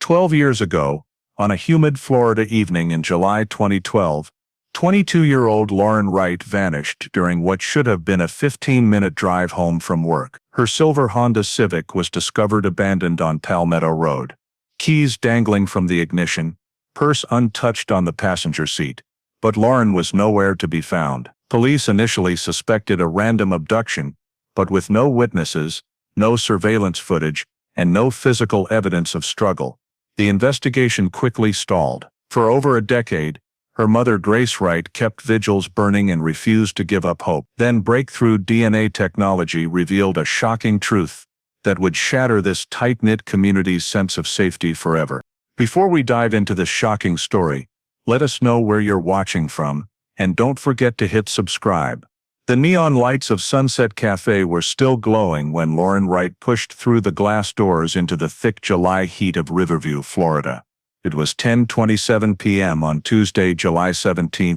12 years ago, on a humid Florida evening in July 2012, 22-year-old Lauren Wright vanished during what should have been a 15-minute drive home from work. Her silver Honda Civic was discovered abandoned on Palmetto Road. Keys dangling from the ignition, purse untouched on the passenger seat. But Lauren was nowhere to be found. Police initially suspected a random abduction, but with no witnesses, no surveillance footage, and no physical evidence of struggle, the investigation quickly stalled. For over a decade, her mother Grace Wright kept vigils burning and refused to give up hope. Then breakthrough DNA technology revealed a shocking truth that would shatter this tight-knit community's sense of safety forever. Before we dive into this shocking story, let us know where you're watching from, and don't forget to hit subscribe. The neon lights of Sunset Cafe were still glowing when Lauren Wright pushed through the glass doors into the thick July heat of Riverview, Florida. It was 10:27 p.m. on Tuesday, July 17,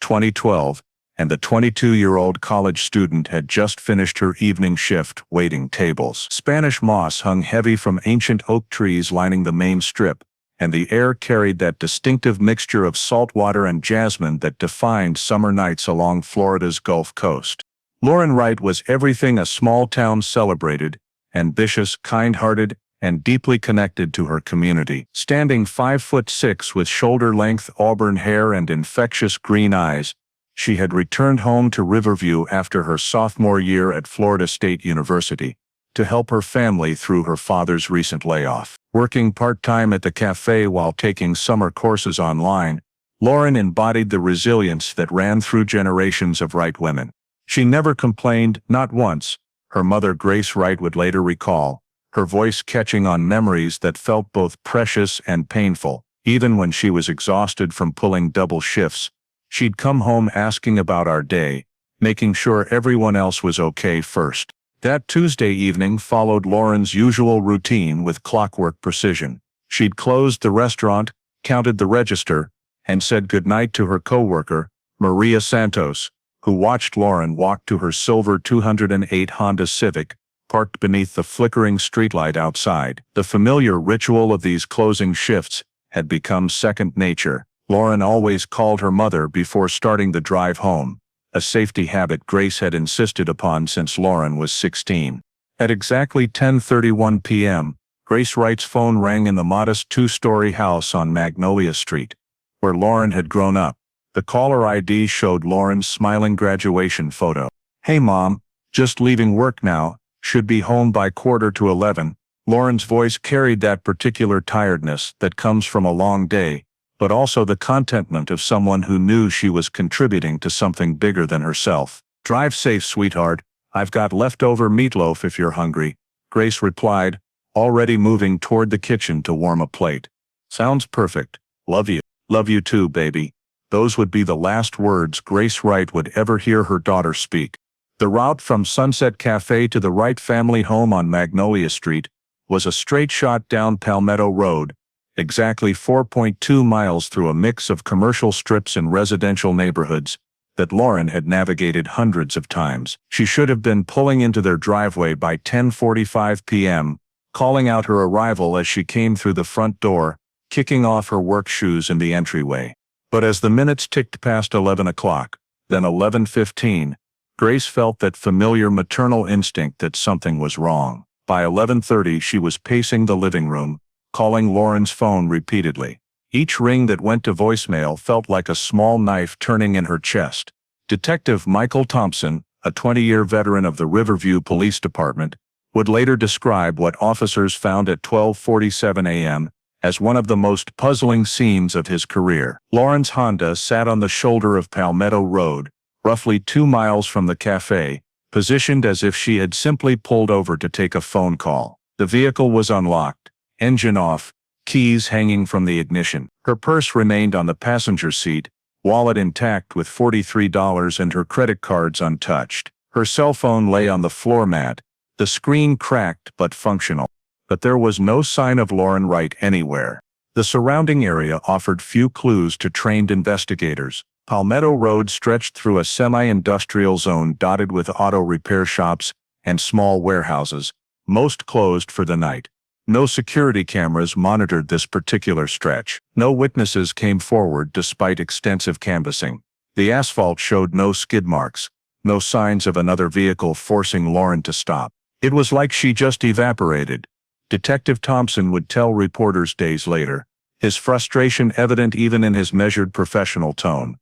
2012, and the 22-year-old college student had just finished her evening shift waiting tables. Spanish moss hung heavy from ancient oak trees lining the main strip, and the air carried that distinctive mixture of saltwater and jasmine that defined summer nights along Florida's Gulf Coast. Lauren Wright was everything a small town celebrated: ambitious, kind-hearted, and deeply connected to her community. Standing 5'6" with shoulder-length auburn hair and infectious green eyes, she had returned home to Riverview after her sophomore year at Florida State University to help her family through her father's recent layoff. Working part-time at the cafe while taking summer courses online, Lauren embodied the resilience that ran through generations of Wright women. She never complained, not once, her mother Grace Wright would later recall, her voice catching on memories that felt both precious and painful. Even when she was exhausted from pulling double shifts, she'd come home asking about our day, making sure everyone else was okay first. That Tuesday evening followed Lauren's usual routine with clockwork precision. She'd closed the restaurant, counted the register, and said goodnight to her coworker, Maria Santos, who watched Lauren walk to her silver 2008 Honda Civic, parked beneath the flickering streetlight outside. The familiar ritual of these closing shifts had become second nature. Lauren always called her mother before starting the drive home, a safety habit Grace had insisted upon since Lauren was 16. At exactly 10:31 p.m., Grace Wright's phone rang in the modest two-story house on Magnolia Street, where Lauren had grown up. The caller ID showed Lauren's smiling graduation photo. "Hey Mom, just leaving work now, should be home by 10:45. Lauren's voice carried that particular tiredness that comes from a long day, but also the contentment of someone who knew she was contributing to something bigger than herself. "Drive safe, sweetheart. I've got leftover meatloaf if you're hungry," Grace replied, already moving toward the kitchen to warm a plate. "Sounds perfect. Love you." "Love you too, baby." Those would be the last words Grace Wright would ever hear her daughter speak. The route from Sunset Cafe to the Wright family home on Magnolia Street was a straight shot down Palmetto Road, exactly 4.2 miles through a mix of commercial strips and residential neighborhoods that Lauren had navigated hundreds of times. She should have been pulling into their driveway by 10:45 p.m., calling out her arrival as she came through the front door, kicking off her work shoes in the entryway. But as the minutes ticked past 11 o'clock, then 11:15, Grace felt that familiar maternal instinct that something was wrong. By 11:30 she was pacing the living room, calling Lauren's phone repeatedly. Each ring that went to voicemail felt like a small knife turning in her chest. Detective Michael Thompson, a 20-year veteran of the Riverview Police Department, would later describe what officers found at 12:47 a.m. as one of the most puzzling scenes of his career. Lauren's Honda sat on the shoulder of Palmetto Road, roughly 2 miles from the cafe, positioned as if she had simply pulled over to take a phone call. The vehicle was unlocked, engine off, keys hanging from the ignition. Her purse remained on the passenger seat, wallet intact with $43 and her credit cards untouched. Her cell phone lay on the floor mat, the screen cracked but functional. But there was no sign of Lauren Wright anywhere. The surrounding area offered few clues to trained investigators. Palmetto Road stretched through a semi-industrial zone dotted with auto repair shops and small warehouses, most closed for the night. No security cameras monitored this particular stretch. No witnesses came forward despite extensive canvassing. The asphalt showed no skid marks, no signs of another vehicle forcing Lauren to stop. It was like she just evaporated. Detective Thompson would tell reporters days later, his frustration evident even in his measured professional tone.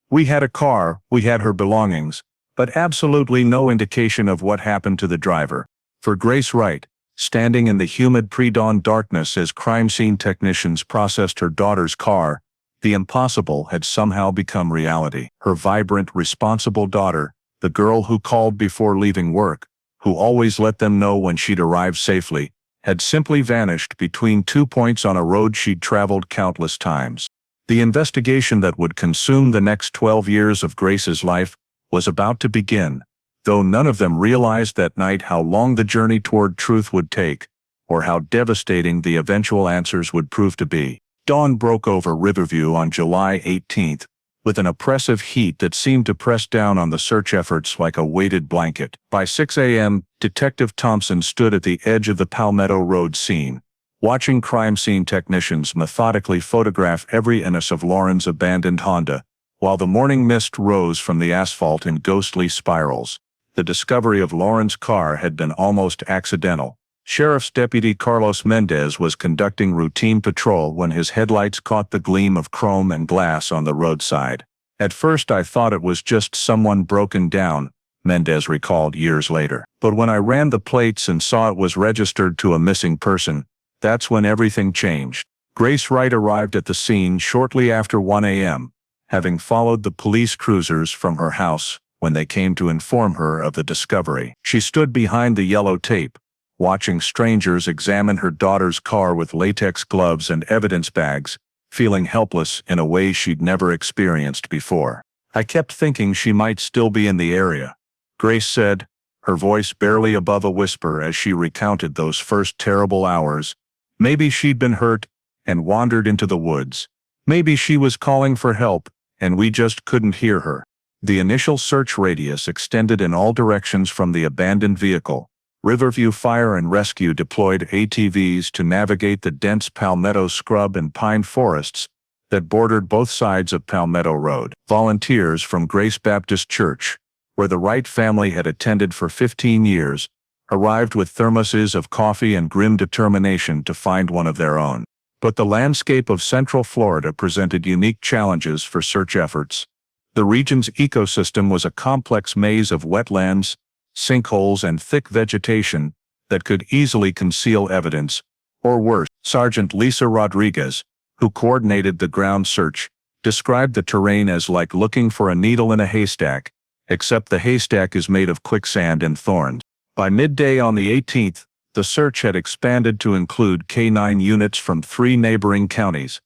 We had a car, we had her belongings, but absolutely no indication of what happened to the driver. For Grace Wright, standing in the humid pre-dawn darkness as crime scene technicians processed her daughter's car, the impossible had somehow become reality. Her vibrant, responsible daughter, the girl who called before leaving work, who always let them know when she'd arrived safely, had simply vanished between 2 points on a road she'd traveled countless times. The investigation that would consume the next 12 years of Grace's life was about to begin, though none of them realized that night how long the journey toward truth would take, or how devastating the eventual answers would prove to be. Dawn broke over Riverview on July 18th, with an oppressive heat that seemed to press down on the search efforts like a weighted blanket. By 6 a.m., Detective Thompson stood at the edge of the Palmetto Road scene, watching crime scene technicians methodically photograph every inch of Lauren's abandoned Honda, while the morning mist rose from the asphalt in ghostly spirals. The discovery of Lauren's car had been almost accidental. Sheriff's Deputy Carlos Mendez was conducting routine patrol when his headlights caught the gleam of chrome and glass on the roadside. At first I thought it was just someone broken down, Mendez recalled years later. But when I ran the plates and saw it was registered to a missing person, that's when everything changed. Grace Wright arrived at the scene shortly after 1 a.m., having followed the police cruisers from her house when they came to inform her of the discovery. She stood behind the yellow tape, watching strangers examine her daughter's car with latex gloves and evidence bags, feeling helpless in a way she'd never experienced before. I kept thinking she might still be in the area, Grace said, her voice barely above a whisper as she recounted those first terrible hours. Maybe she'd been hurt and wandered into the woods. Maybe she was calling for help, and we just couldn't hear her. The initial search radius extended in all directions from the abandoned vehicle. Riverview Fire and Rescue deployed ATVs to navigate the dense palmetto scrub and pine forests that bordered both sides of Palmetto Road. Volunteers from Grace Baptist Church, where the Wright family had attended for 15 years, arrived with thermoses of coffee and grim determination to find one of their own. But the landscape of Central Florida presented unique challenges for search efforts. The region's ecosystem was a complex maze of wetlands, sinkholes and thick vegetation that could easily conceal evidence, or worse. Sergeant Lisa Rodriguez, who coordinated the ground search, described the terrain as like looking for a needle in a haystack, except the haystack is made of quicksand and thorns. By midday on the 18th, the search had expanded to include K-9 units from 3 neighboring counties.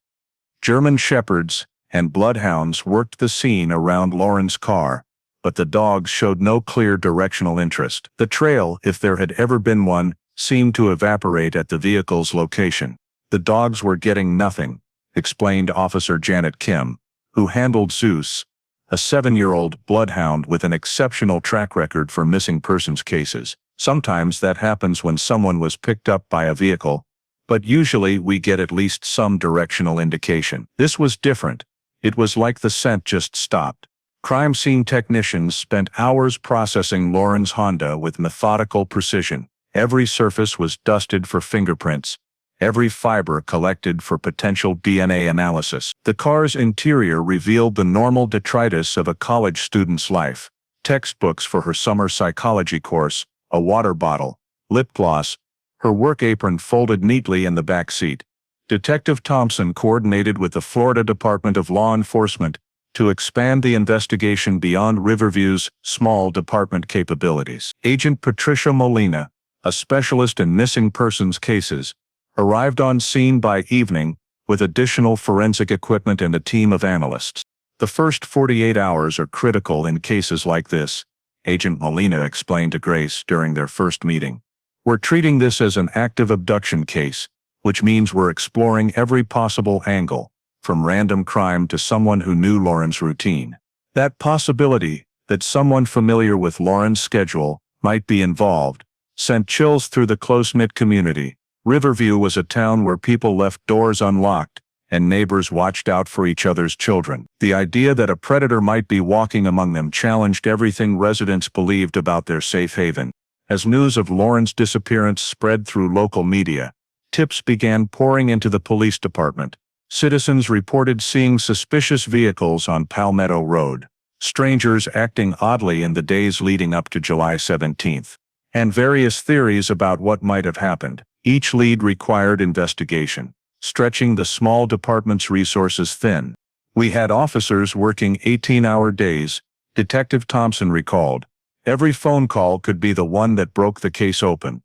German shepherds and bloodhounds worked the scene around Lauren's car, but the dogs showed no clear directional interest. The trail, if there had ever been one, seemed to evaporate at the vehicle's location. The dogs were getting nothing, explained Officer Janet Kim, who handled Zeus, a 7-year-old bloodhound with an exceptional track record for missing persons cases. Sometimes that happens when someone was picked up by a vehicle, but usually we get at least some directional indication. This was different. It was like the scent just stopped. Crime scene technicians spent hours processing Lauren's Honda with methodical precision. Every surface was dusted for fingerprints, every fiber collected for potential DNA analysis. The car's interior revealed the normal detritus of a college student's life: textbooks for her summer psychology course, a water bottle, lip gloss, her work apron folded neatly in the back seat. Detective Thompson coordinated with the Florida Department of Law Enforcement to expand the investigation beyond Riverview's small department capabilities. Agent Patricia Molina, a specialist in missing persons cases, arrived on scene by evening with additional forensic equipment and a team of analysts. The first 48 hours are critical in cases like this, Agent Molina explained to Grace during their first meeting. We're treating this as an active abduction case, which means we're exploring every possible angle, from random crime to someone who knew Lauren's routine. That possibility, that someone familiar with Lauren's schedule might be involved, sent chills through the close-knit community. Riverview was a town where people left doors unlocked, and neighbors watched out for each other's children. The idea that a predator might be walking among them challenged everything residents believed about their safe haven. As news of Lauren's disappearance spread through local media, tips began pouring into the police department. Citizens reported seeing suspicious vehicles on Palmetto Road, strangers acting oddly in the days leading up to July 17th, and various theories about what might have happened. Each lead required investigation, stretching the small department's resources thin. We had officers working 18-hour days, Detective Thompson recalled. Every phone call could be the one that broke the case open.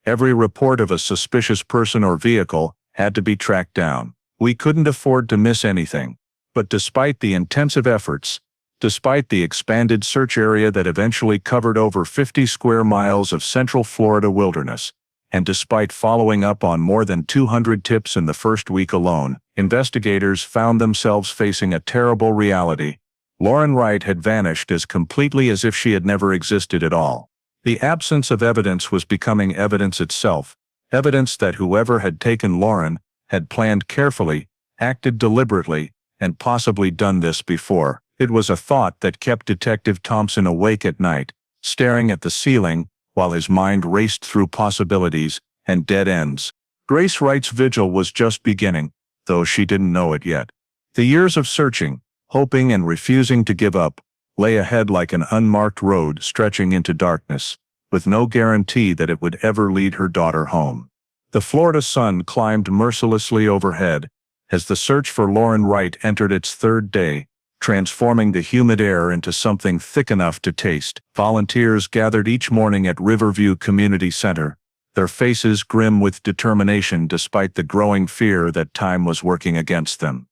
Every report of a suspicious person or vehicle had to be tracked down. We couldn't afford to miss anything. But despite the intensive efforts, despite the expanded search area that eventually covered over 50 square miles of Central Florida wilderness, and despite following up on more than 200 tips in the first week alone, investigators found themselves facing a terrible reality. Lauren Wright had vanished as completely as if she had never existed at all. The absence of evidence was becoming evidence itself, evidence that whoever had taken Lauren had planned carefully, acted deliberately, and possibly done this before. It was a thought that kept Detective Thompson awake at night, staring at the ceiling, while his mind raced through possibilities and dead ends. Grace Wright's vigil was just beginning, though she didn't know it yet. The years of searching, hoping and refusing to give up, lay ahead like an unmarked road stretching into darkness, with no guarantee that it would ever lead her daughter home. The Florida sun climbed mercilessly overhead as the search for Lauren Wright entered its third day, transforming the humid air into something thick enough to taste. Volunteers gathered each morning at Riverview Community Center, their faces grim with determination despite the growing fear that time was working against them.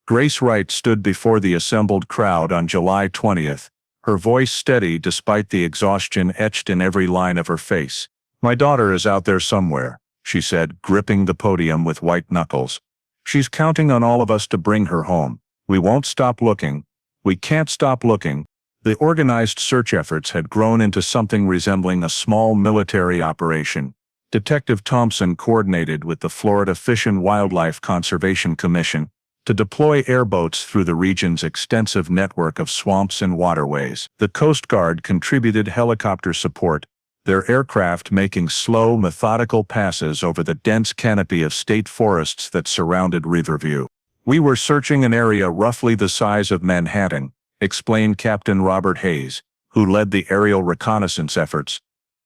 Grace Wright stood before the assembled crowd on July 20th, her voice steady despite the exhaustion etched in every line of her face. "My daughter is out there somewhere," she said, gripping the podium with white knuckles. "She's counting on all of us to bring her home. We won't stop looking. We can't stop looking." The organized search efforts had grown into something resembling a small military operation. Detective Thompson coordinated with the Florida Fish and Wildlife Conservation Commission to deploy airboats through the region's extensive network of swamps and waterways. The Coast Guard contributed helicopter support, their aircraft making slow, methodical passes over the dense canopy of state forests that surrounded Riverview. "We were searching an area roughly the size of Manhattan," explained Captain Robert Hayes, who led the aerial reconnaissance efforts.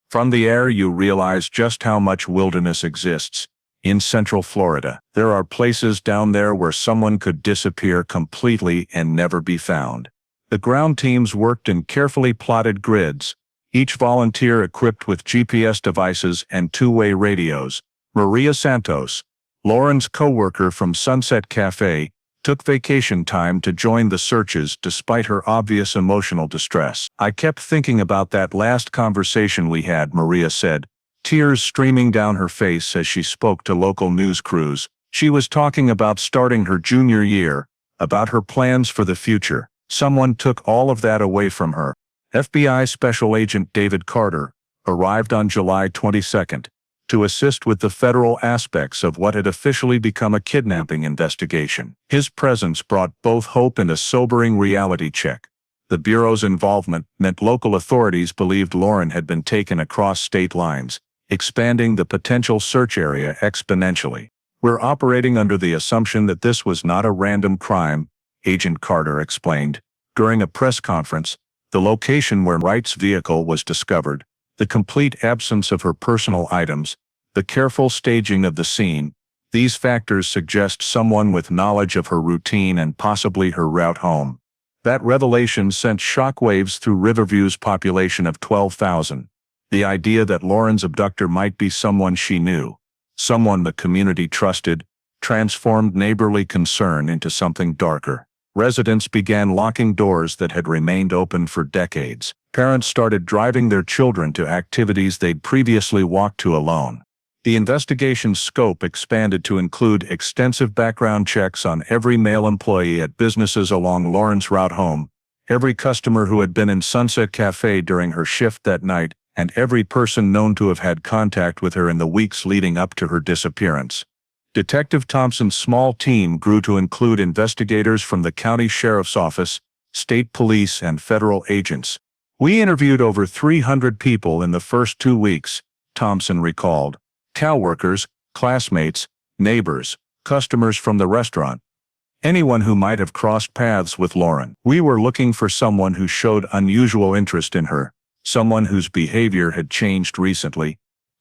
"From the air you realize just how much wilderness exists. In Central Florida, there are places down there where someone could disappear completely and never be found." The ground teams worked in carefully plotted grids, each volunteer equipped with GPS devices and two-way radios. Maria Santos, Lauren's co-worker from Sunset Cafe, took vacation time to join the searches despite her obvious emotional distress. "I kept thinking about that last conversation we had," Maria said, tears streaming down her face as she spoke to local news crews. She was talking about starting her junior year, about her plans for the future. Someone took all of that away from her. FBI Special Agent David Carter arrived on July 22nd to assist with the federal aspects of what had officially become a kidnapping investigation. His presence brought both hope and a sobering reality check. The Bureau's involvement meant local authorities believed Lauren had been taken across state lines, expanding the potential search area exponentially. "We're operating under the assumption that this was not a random crime," Agent Carter explained. During a press conference, the location where Wright's vehicle was discovered, the complete absence of her personal items, the careful staging of the scene, these factors suggest someone with knowledge of her routine and possibly her route home. That revelation sent shockwaves through Riverview's population of 12,000. The idea that Lauren's abductor might be someone she knew, someone the community trusted, transformed neighborly concern into something darker. Residents began locking doors that had remained open for decades. Parents started driving their children to activities they'd previously walked to alone. The investigation's scope expanded to include extensive background checks on every male employee at businesses along Lauren's route home, every customer who had been in Sunset Cafe during her shift that night, and every person known to have had contact with her in the weeks leading up to her disappearance. Detective Thompson's small team grew to include investigators from the county sheriff's office, state police, and federal agents. "We interviewed over 300 people in the first 2 weeks," Thompson recalled. "Cow workers, classmates, neighbors, customers from the restaurant. Anyone who might have crossed paths with Lauren. We were looking for someone who showed unusual interest in her, someone whose behavior had changed recently,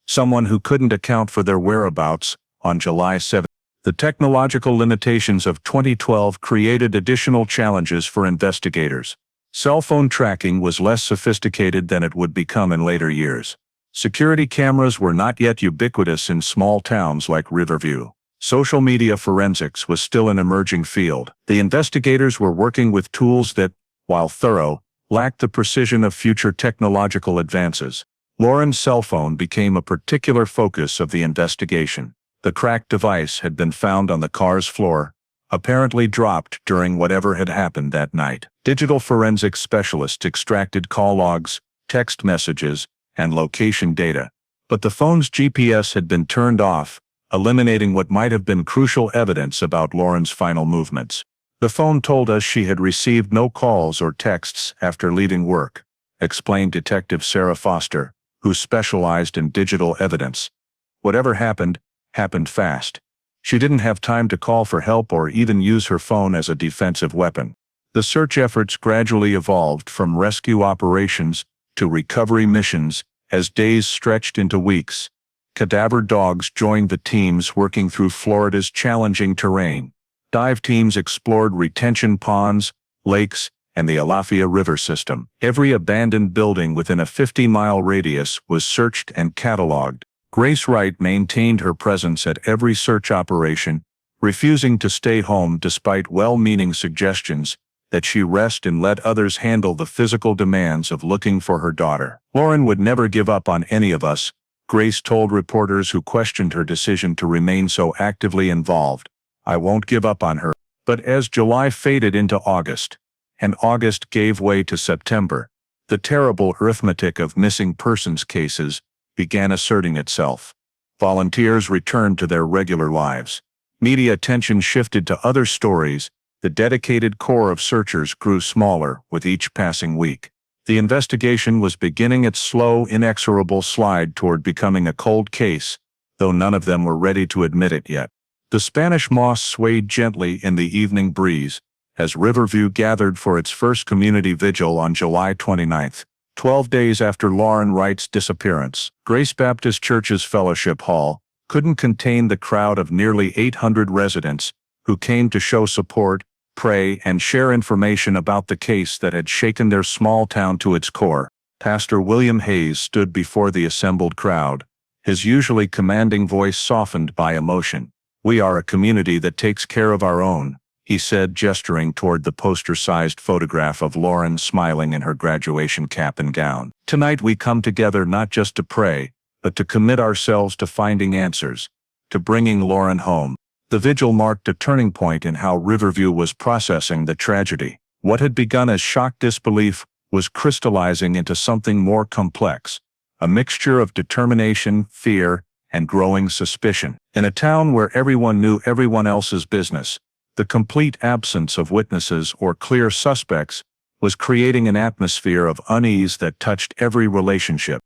someone who couldn't account for their whereabouts." On July 7, the technological limitations of 2012 created additional challenges for investigators. Cell phone tracking was less sophisticated than it would become in later years. Security cameras were not yet ubiquitous in small towns like Riverview. Social media forensics was still an emerging field. The investigators were working with tools that, while thorough, lacked the precision of future technological advances. Lauren's cell phone became a particular focus of the investigation. The cracked device had been found on the car's floor, apparently dropped during whatever had happened that night. Digital forensics specialists extracted call logs, text messages, and location data, but the phone's GPS had been turned off, eliminating what might have been crucial evidence about Lauren's final movements. "The phone told us she had received no calls or texts after leaving work," explained Detective Sarah Foster, who specialized in digital evidence. "Whatever happened fast. She didn't have time to call for help or even use her phone as a defensive weapon." The search efforts gradually evolved from rescue operations to recovery missions as days stretched into weeks. Cadaver dogs joined the teams working through Florida's challenging terrain. Dive teams explored retention ponds, lakes, and the Alafia River system. Every abandoned building within a 50-mile radius was searched and cataloged. Grace Wright maintained her presence at every search operation, refusing to stay home despite well-meaning suggestions that she rest and let others handle the physical demands of looking for her daughter. "Lauren would never give up on any of us," Grace told reporters who questioned her decision to remain so actively involved. "I won't give up on her." But as July faded into August, and August gave way to September, the terrible arithmetic of missing persons cases began asserting itself. Volunteers returned to their regular lives. Media attention shifted to other stories. The dedicated core of searchers grew smaller with each passing week. The investigation was beginning its slow, inexorable slide toward becoming a cold case, though none of them were ready to admit it yet. The Spanish moss swayed gently in the evening breeze as Riverview gathered for its first community vigil on July 29, 12 days after Lauren Wright's disappearance. Grace Baptist Church's Fellowship Hall couldn't contain the crowd of nearly 800 residents who came to show support, pray, and share information about the case that had shaken their small town to its core. Pastor William Hayes stood before the assembled crowd, his usually commanding voice softened by emotion. "We are a community that takes care of our own," he said, gesturing toward the poster-sized photograph of Lauren smiling in her graduation cap and gown. "Tonight we come together not just to pray, but to commit ourselves to finding answers, to bringing Lauren home." The vigil marked a turning point in how Riverview was processing the tragedy. What had begun as shocked disbelief was crystallizing into something more complex, a mixture of determination, fear, and growing suspicion. In a town where everyone knew everyone else's business, the complete absence of witnesses or clear suspects was creating an atmosphere of unease that touched every relationship.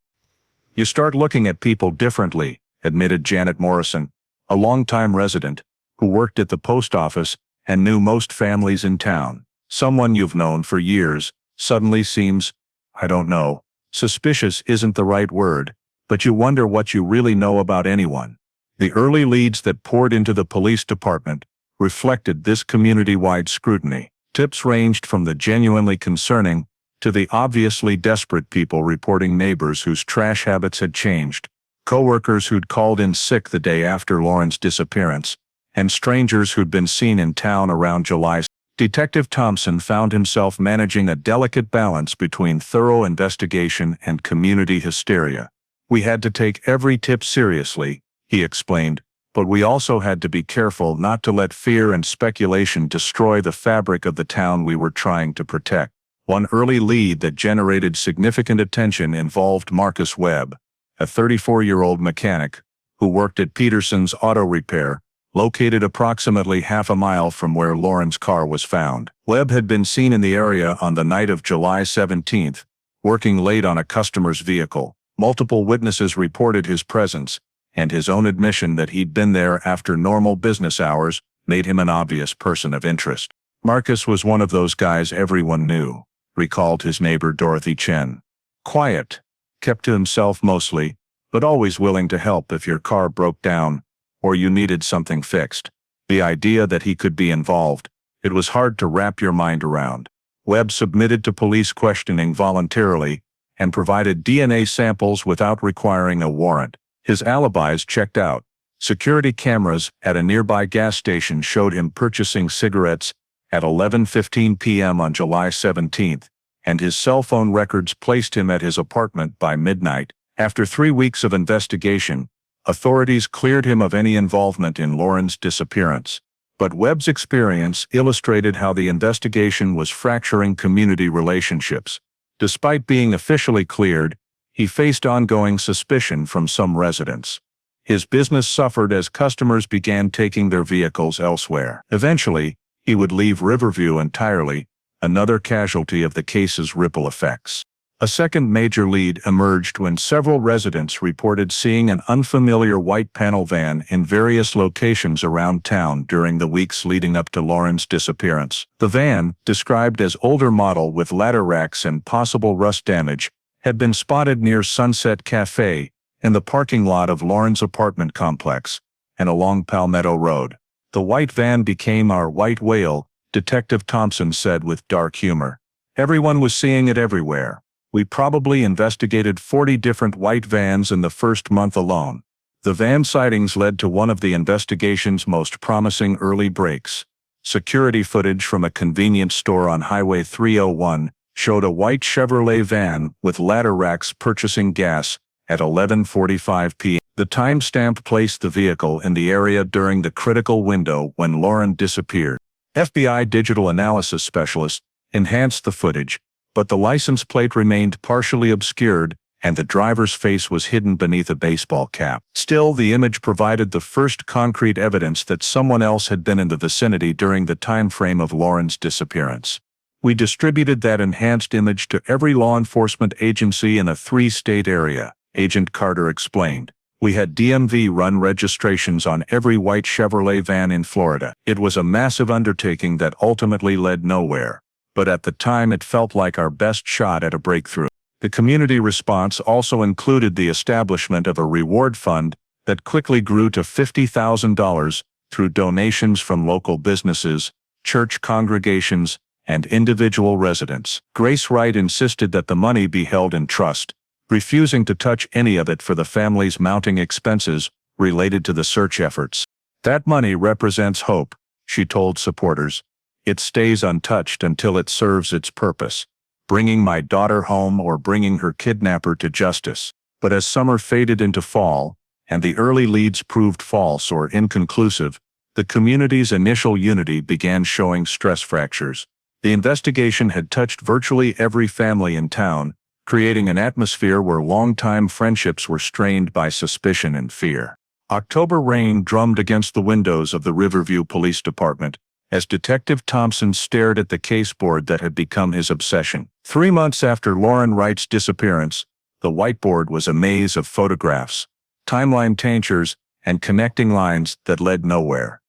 "You start looking at people differently," admitted Janet Morrison, a longtime resident who worked at the post office and knew most families in town. "Someone you've known for years suddenly seems, I don't know, suspicious isn't the right word, but you wonder what you really know about anyone." The early leads that poured into the police department reflected this community-wide scrutiny. Tips ranged from the genuinely concerning to the obviously desperate people reporting neighbors whose trash habits had changed, coworkers who'd called in sick the day after Lauren's disappearance, and strangers who'd been seen in town around July. Detective Thompson found himself managing a delicate balance between thorough investigation and community hysteria. "We had to take every tip seriously," he explained, "but we also had to be careful not to let fear and speculation destroy the fabric of the town we were trying to protect." One early lead that generated significant attention involved Marcus Webb, a 34-year-old mechanic who worked at Peterson's Auto Repair, located approximately half a mile from where Lauren's car was found. Webb had been seen in the area on the night of July 17th, working late on a customer's vehicle. Multiple witnesses reported his presence, and his own admission that he'd been there after normal business hours made him an obvious person of interest. Marcus was one of those guys everyone knew, recalled his neighbor Dorothy Chen. Quiet, kept to himself mostly, but always willing to help if your car broke down or you needed something fixed. The idea that he could be involved, it was hard to wrap your mind around. Webb submitted to police questioning voluntarily and provided DNA samples without requiring a warrant. His alibis checked out. Security cameras at a nearby gas station showed him purchasing cigarettes at 11:15 p.m. on July 17th, and his cell phone records placed him at his apartment by midnight. After 3 weeks of investigation, authorities cleared him of any involvement in Lauren's disappearance. But Webb's experience illustrated how the investigation was fracturing community relationships. Despite being officially cleared, he faced ongoing suspicion from some residents. His business suffered as customers began taking their vehicles elsewhere. Eventually, he would leave Riverview entirely, another casualty of the case's ripple effects. A second major lead emerged when several residents reported seeing an unfamiliar white panel van in various locations around town during the weeks leading up to Lauren's disappearance. The van, described as older model with ladder racks and possible rust damage, had been spotted near Sunset Cafe, in the parking lot of Lauren's apartment complex, and along Palmetto Road. The white van became our white whale, Detective Thompson said with dark humor. Everyone was seeing it everywhere. We probably investigated 40 different white vans in the first month alone. The van sightings led to one of the investigation's most promising early breaks. Security footage from a convenience store on Highway 301 showed a white Chevrolet van with ladder racks purchasing gas at 11:45 p.m. The timestamp placed the vehicle in the area during the critical window when Lauren disappeared. FBI digital analysis specialists enhanced the footage, but the license plate remained partially obscured and the driver's face was hidden beneath a baseball cap. Still, the image provided the first concrete evidence that someone else had been in the vicinity during the time frame of Lauren's disappearance. We distributed that enhanced image to every law enforcement agency in a 3-state area, Agent Carter explained. We had DMV run registrations on every white Chevrolet van in Florida. It was a massive undertaking that ultimately led nowhere, but at the time it felt like our best shot at a breakthrough. The community response also included the establishment of a reward fund that quickly grew to $50,000 through donations from local businesses, church congregations, and individual residents. Grace Wright insisted that the money be held in trust, refusing to touch any of it for the family's mounting expenses related to the search efforts. That money represents hope, she told supporters. It stays untouched until it serves its purpose, bringing my daughter home or bringing her kidnapper to justice. But as summer faded into fall, and the early leads proved false or inconclusive, the community's initial unity began showing stress fractures. The investigation had touched virtually every family in town, creating an atmosphere where longtime friendships were strained by suspicion and fear. October rain drummed against the windows of the Riverview Police Department as Detective Thompson stared at the caseboard that had become his obsession. 3 months after Lauren Wright's disappearance, the whiteboard was a maze of photographs, timeline tinctures, and connecting lines that led nowhere.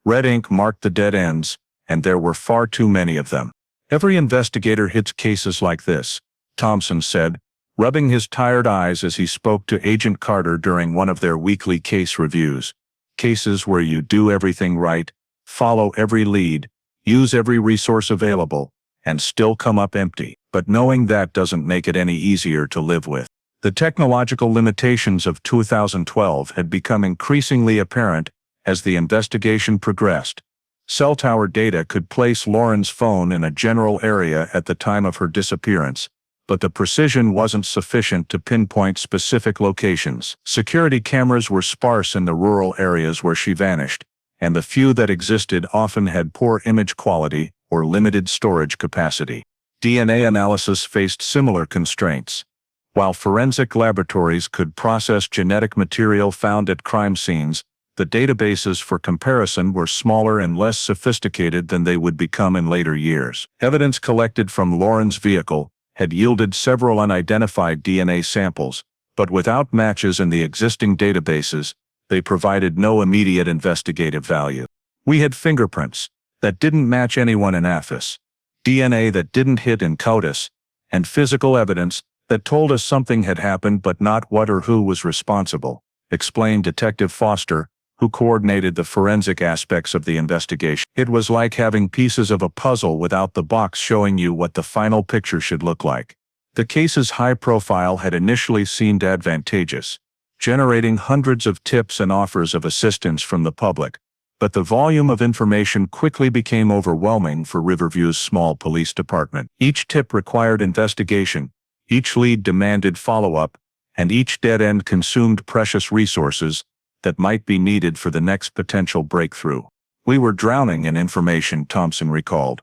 Red ink marked the dead ends, and there were far too many of them. Every investigator hits cases like this, Thompson said, rubbing his tired eyes as he spoke to Agent Carter during one of their weekly case reviews. Cases where you do everything right, follow every lead, use every resource available, and still come up empty. But knowing that doesn't make it any easier to live with. The technological limitations of 2012 had become increasingly apparent as the investigation progressed. Cell tower data could place Lauren's phone in a general area at the time of her disappearance, but the precision wasn't sufficient to pinpoint specific locations. Security cameras were sparse in the rural areas where she vanished, and the few that existed often had poor image quality or limited storage capacity. DNA analysis faced similar constraints. While forensic laboratories could process genetic material found at crime scenes, the databases for comparison were smaller and less sophisticated than they would become in later years. Evidence collected from Lauren's vehicle had yielded several unidentified DNA samples, but without matches in the existing databases, they provided no immediate investigative value. We had fingerprints that didn't match anyone in Athos, DNA that didn't hit in CODIS, and physical evidence that told us something had happened but not what or who was responsible, explained Detective Foster, who coordinated the forensic aspects of the investigation. It was like having pieces of a puzzle without the box showing you what the final picture should look like. The case's high profile had initially seemed advantageous, generating hundreds of tips and offers of assistance from the public, but the volume of information quickly became overwhelming for Riverview's small police department. Each tip required investigation, each lead demanded follow-up, and each dead end consumed precious resources that might be needed for the next potential breakthrough. We were drowning in information, Thompson recalled.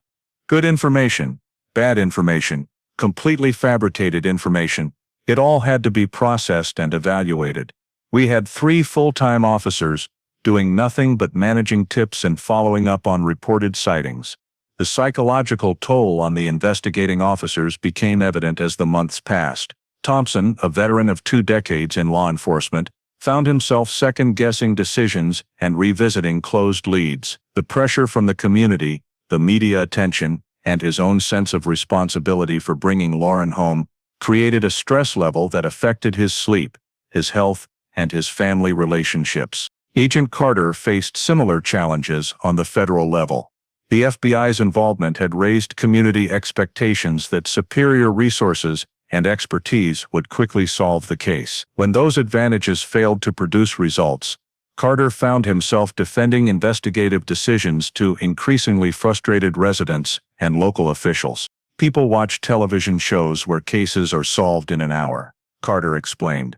Good information, bad information, completely fabricated information. It all had to be processed and evaluated. We had 3 full-time officers, doing nothing but managing tips and following up on reported sightings. The psychological toll on the investigating officers became evident as the months passed. Thompson, a veteran of 2 decades in law enforcement, found himself second-guessing decisions and revisiting closed leads. The pressure from the community, the media attention, and his own sense of responsibility for bringing Lauren home created a stress level that affected his sleep, his health, and his family relationships. Agent Carter faced similar challenges on the federal level. The FBI's involvement had raised community expectations that superior resources and expertise would quickly solve the case. When those advantages failed to produce results, Carter found himself defending investigative decisions to increasingly frustrated residents and local officials. People watch television shows where cases are solved in an hour, Carter explained.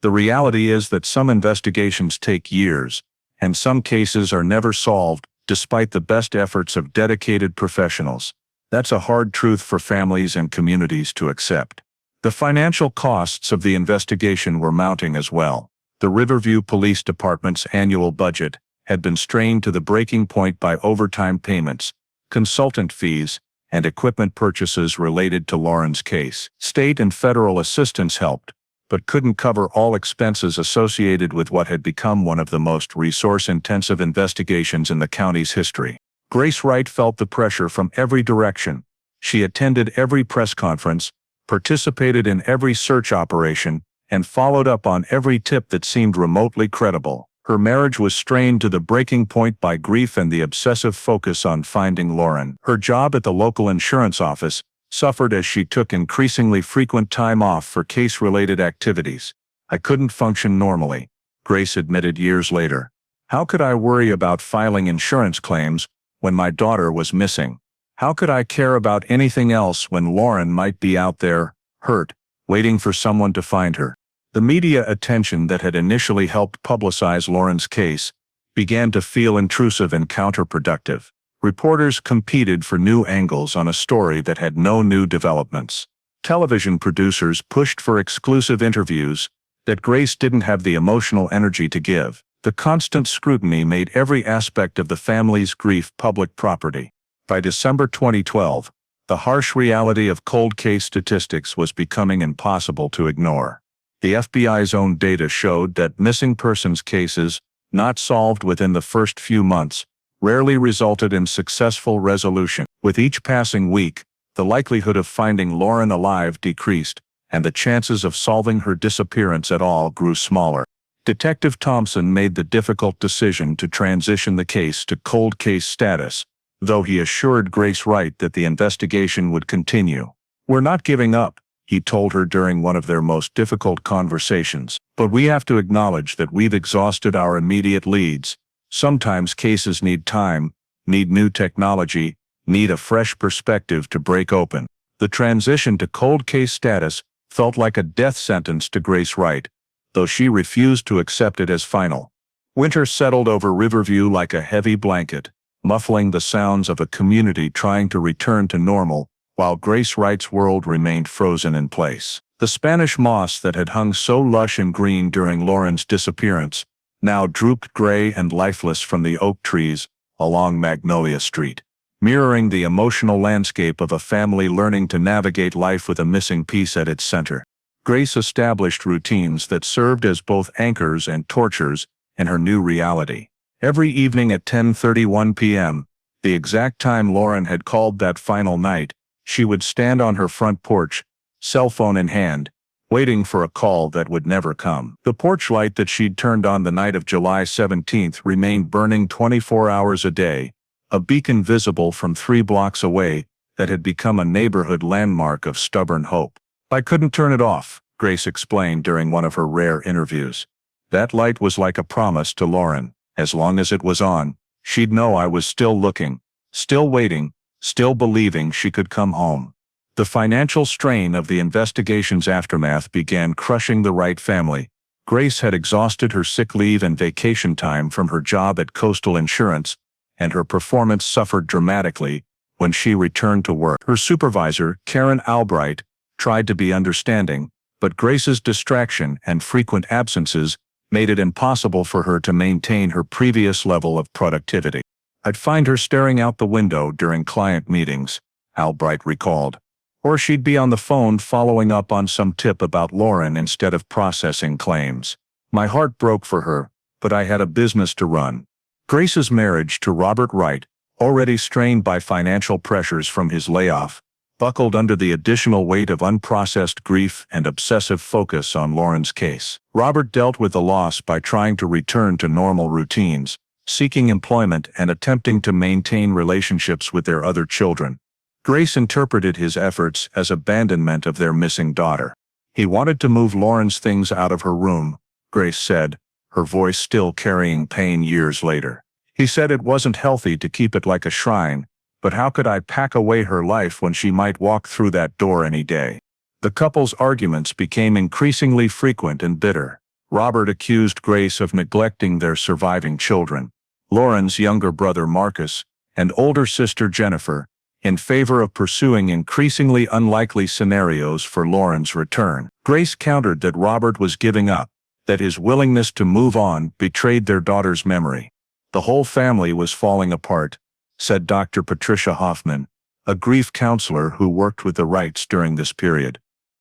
The reality is that some investigations take years, and some cases are never solved, despite the best efforts of dedicated professionals. That's a hard truth for families and communities to accept. The financial costs of the investigation were mounting as well. The Riverview Police Department's annual budget had been strained to the breaking point by overtime payments, consultant fees, and equipment purchases related to Lauren's case. State and federal assistance helped, but couldn't cover all expenses associated with what had become one of the most resource-intensive investigations in the county's history. Grace Wright felt the pressure from every direction. She attended every press conference, participated in every search operation, and followed up on every tip that seemed remotely credible. Her marriage was strained to the breaking point by grief and the obsessive focus on finding Lauren. Her job at the local insurance office suffered as she took increasingly frequent time off for case-related activities. I couldn't function normally, Grace admitted years later. How could I worry about filing insurance claims when my daughter was missing? How could I care about anything else when Lauren might be out there, hurt, waiting for someone to find her? The media attention that had initially helped publicize Lauren's case began to feel intrusive and counterproductive. Reporters competed for new angles on a story that had no new developments. Television producers pushed for exclusive interviews that Grace didn't have the emotional energy to give. The constant scrutiny made every aspect of the family's grief public property. By December 2012, the harsh reality of cold case statistics was becoming impossible to ignore. The FBI's own data showed that missing persons cases, not solved within the first few months, rarely resulted in successful resolution. With each passing week, the likelihood of finding Lauren alive decreased, and the chances of solving her disappearance at all grew smaller. Detective Thompson made the difficult decision to transition the case to cold case status, though he assured Grace Wright that the investigation would continue. "We're not giving up," he told her during one of their most difficult conversations, "but we have to acknowledge that we've exhausted our immediate leads. Sometimes cases need time, need new technology, need a fresh perspective to break open." The transition to cold case status felt like a death sentence to Grace Wright, though she refused to accept it as final. Winter settled over Riverview like a heavy blanket, muffling the sounds of a community trying to return to normal while Grace Wright's world remained frozen in place. The Spanish moss that had hung so lush and green during Lauren's disappearance now drooped gray and lifeless from the oak trees along Magnolia Street, mirroring the emotional landscape of a family learning to navigate life with a missing piece at its center. Grace established routines that served as both anchors and tortures in her new reality. Every evening at 10:31 p.m., the exact time Lauren had called that final night, she would stand on her front porch, cell phone in hand, waiting for a call that would never come. The porch light that she'd turned on the night of July 17th remained burning 24 hours a day, a beacon visible from 3 blocks away that had become a neighborhood landmark of stubborn hope. "I couldn't turn it off," Grace explained during one of her rare interviews. "That light was like a promise to Lauren. As long as it was on, she'd know I was still looking, still waiting, still believing she could come home." The financial strain of the investigation's aftermath began crushing the Wright family. Grace had exhausted her sick leave and vacation time from her job at Coastal Insurance, and her performance suffered dramatically when she returned to work. Her supervisor, Karen Albright, tried to be understanding, but Grace's distraction and frequent absences made it impossible for her to maintain her previous level of productivity. "I'd find her staring out the window during client meetings," Albright recalled. "Or she'd be on the phone following up on some tip about Lauren instead of processing claims. My heart broke for her, but I had a business to run." Grace's marriage to Robert Wright, already strained by financial pressures from his layoff, buckled under the additional weight of unprocessed grief and obsessive focus on Lauren's case. Robert dealt with the loss by trying to return to normal routines, seeking employment and attempting to maintain relationships with their other children. Grace interpreted his efforts as abandonment of their missing daughter. "He wanted to move Lauren's things out of her room," Grace said, her voice still carrying pain years later. "He said it wasn't healthy to keep it like a shrine, but how could I pack away her life when she might walk through that door any day?" The couple's arguments became increasingly frequent and bitter. Robert accused Grace of neglecting their surviving children, Lauren's younger brother Marcus, and older sister Jennifer, in favor of pursuing increasingly unlikely scenarios for Lauren's return. Grace countered that Robert was giving up, that his willingness to move on betrayed their daughter's memory. "The whole family was falling apart," said Dr. Patricia Hoffman, a grief counselor who worked with the Wrights during this period.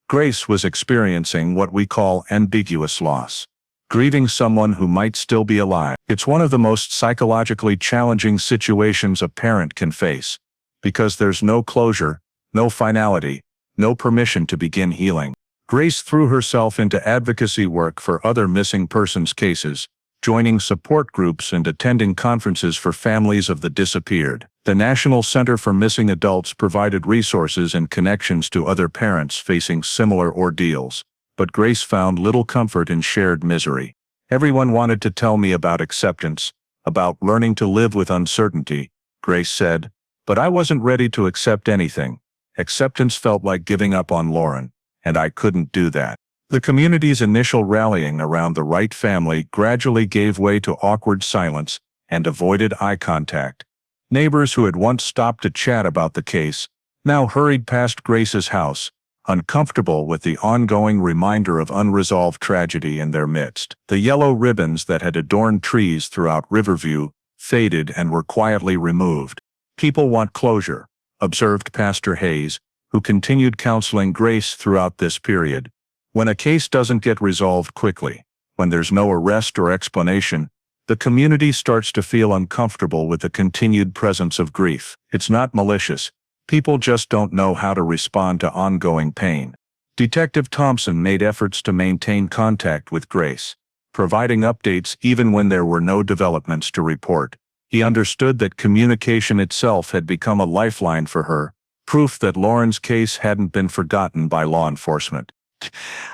Grace was experiencing what we call ambiguous loss, grieving someone who might still be alive. It's one of the most psychologically challenging situations a parent can face, because there's no closure, no finality, no permission to begin healing. Grace threw herself into advocacy work for other missing persons cases, joining support groups and attending conferences for families of the disappeared. The National Center for Missing Adults provided resources and connections to other parents facing similar ordeals, but Grace found little comfort in shared misery. "Everyone wanted to tell me about acceptance, about learning to live with uncertainty," Grace said, "but I wasn't ready to accept anything. Acceptance felt like giving up on Lauren, and I couldn't do that." The community's initial rallying around the Wright family gradually gave way to awkward silence and avoided eye contact. Neighbors who had once stopped to chat about the case now hurried past Grace's house, uncomfortable with the ongoing reminder of unresolved tragedy in their midst. The yellow ribbons that had adorned trees throughout Riverview faded and were quietly removed. "People want closure," observed Pastor Hayes, who continued counseling Grace throughout this period. "When a case doesn't get resolved quickly, when there's no arrest or explanation, the community starts to feel uncomfortable with the continued presence of grief. It's not malicious. People just don't know how to respond to ongoing pain." Detective Thompson made efforts to maintain contact with Grace, providing updates even when there were no developments to report. He understood that communication itself had become a lifeline for her, proof that Lauren's case hadn't been forgotten by law enforcement.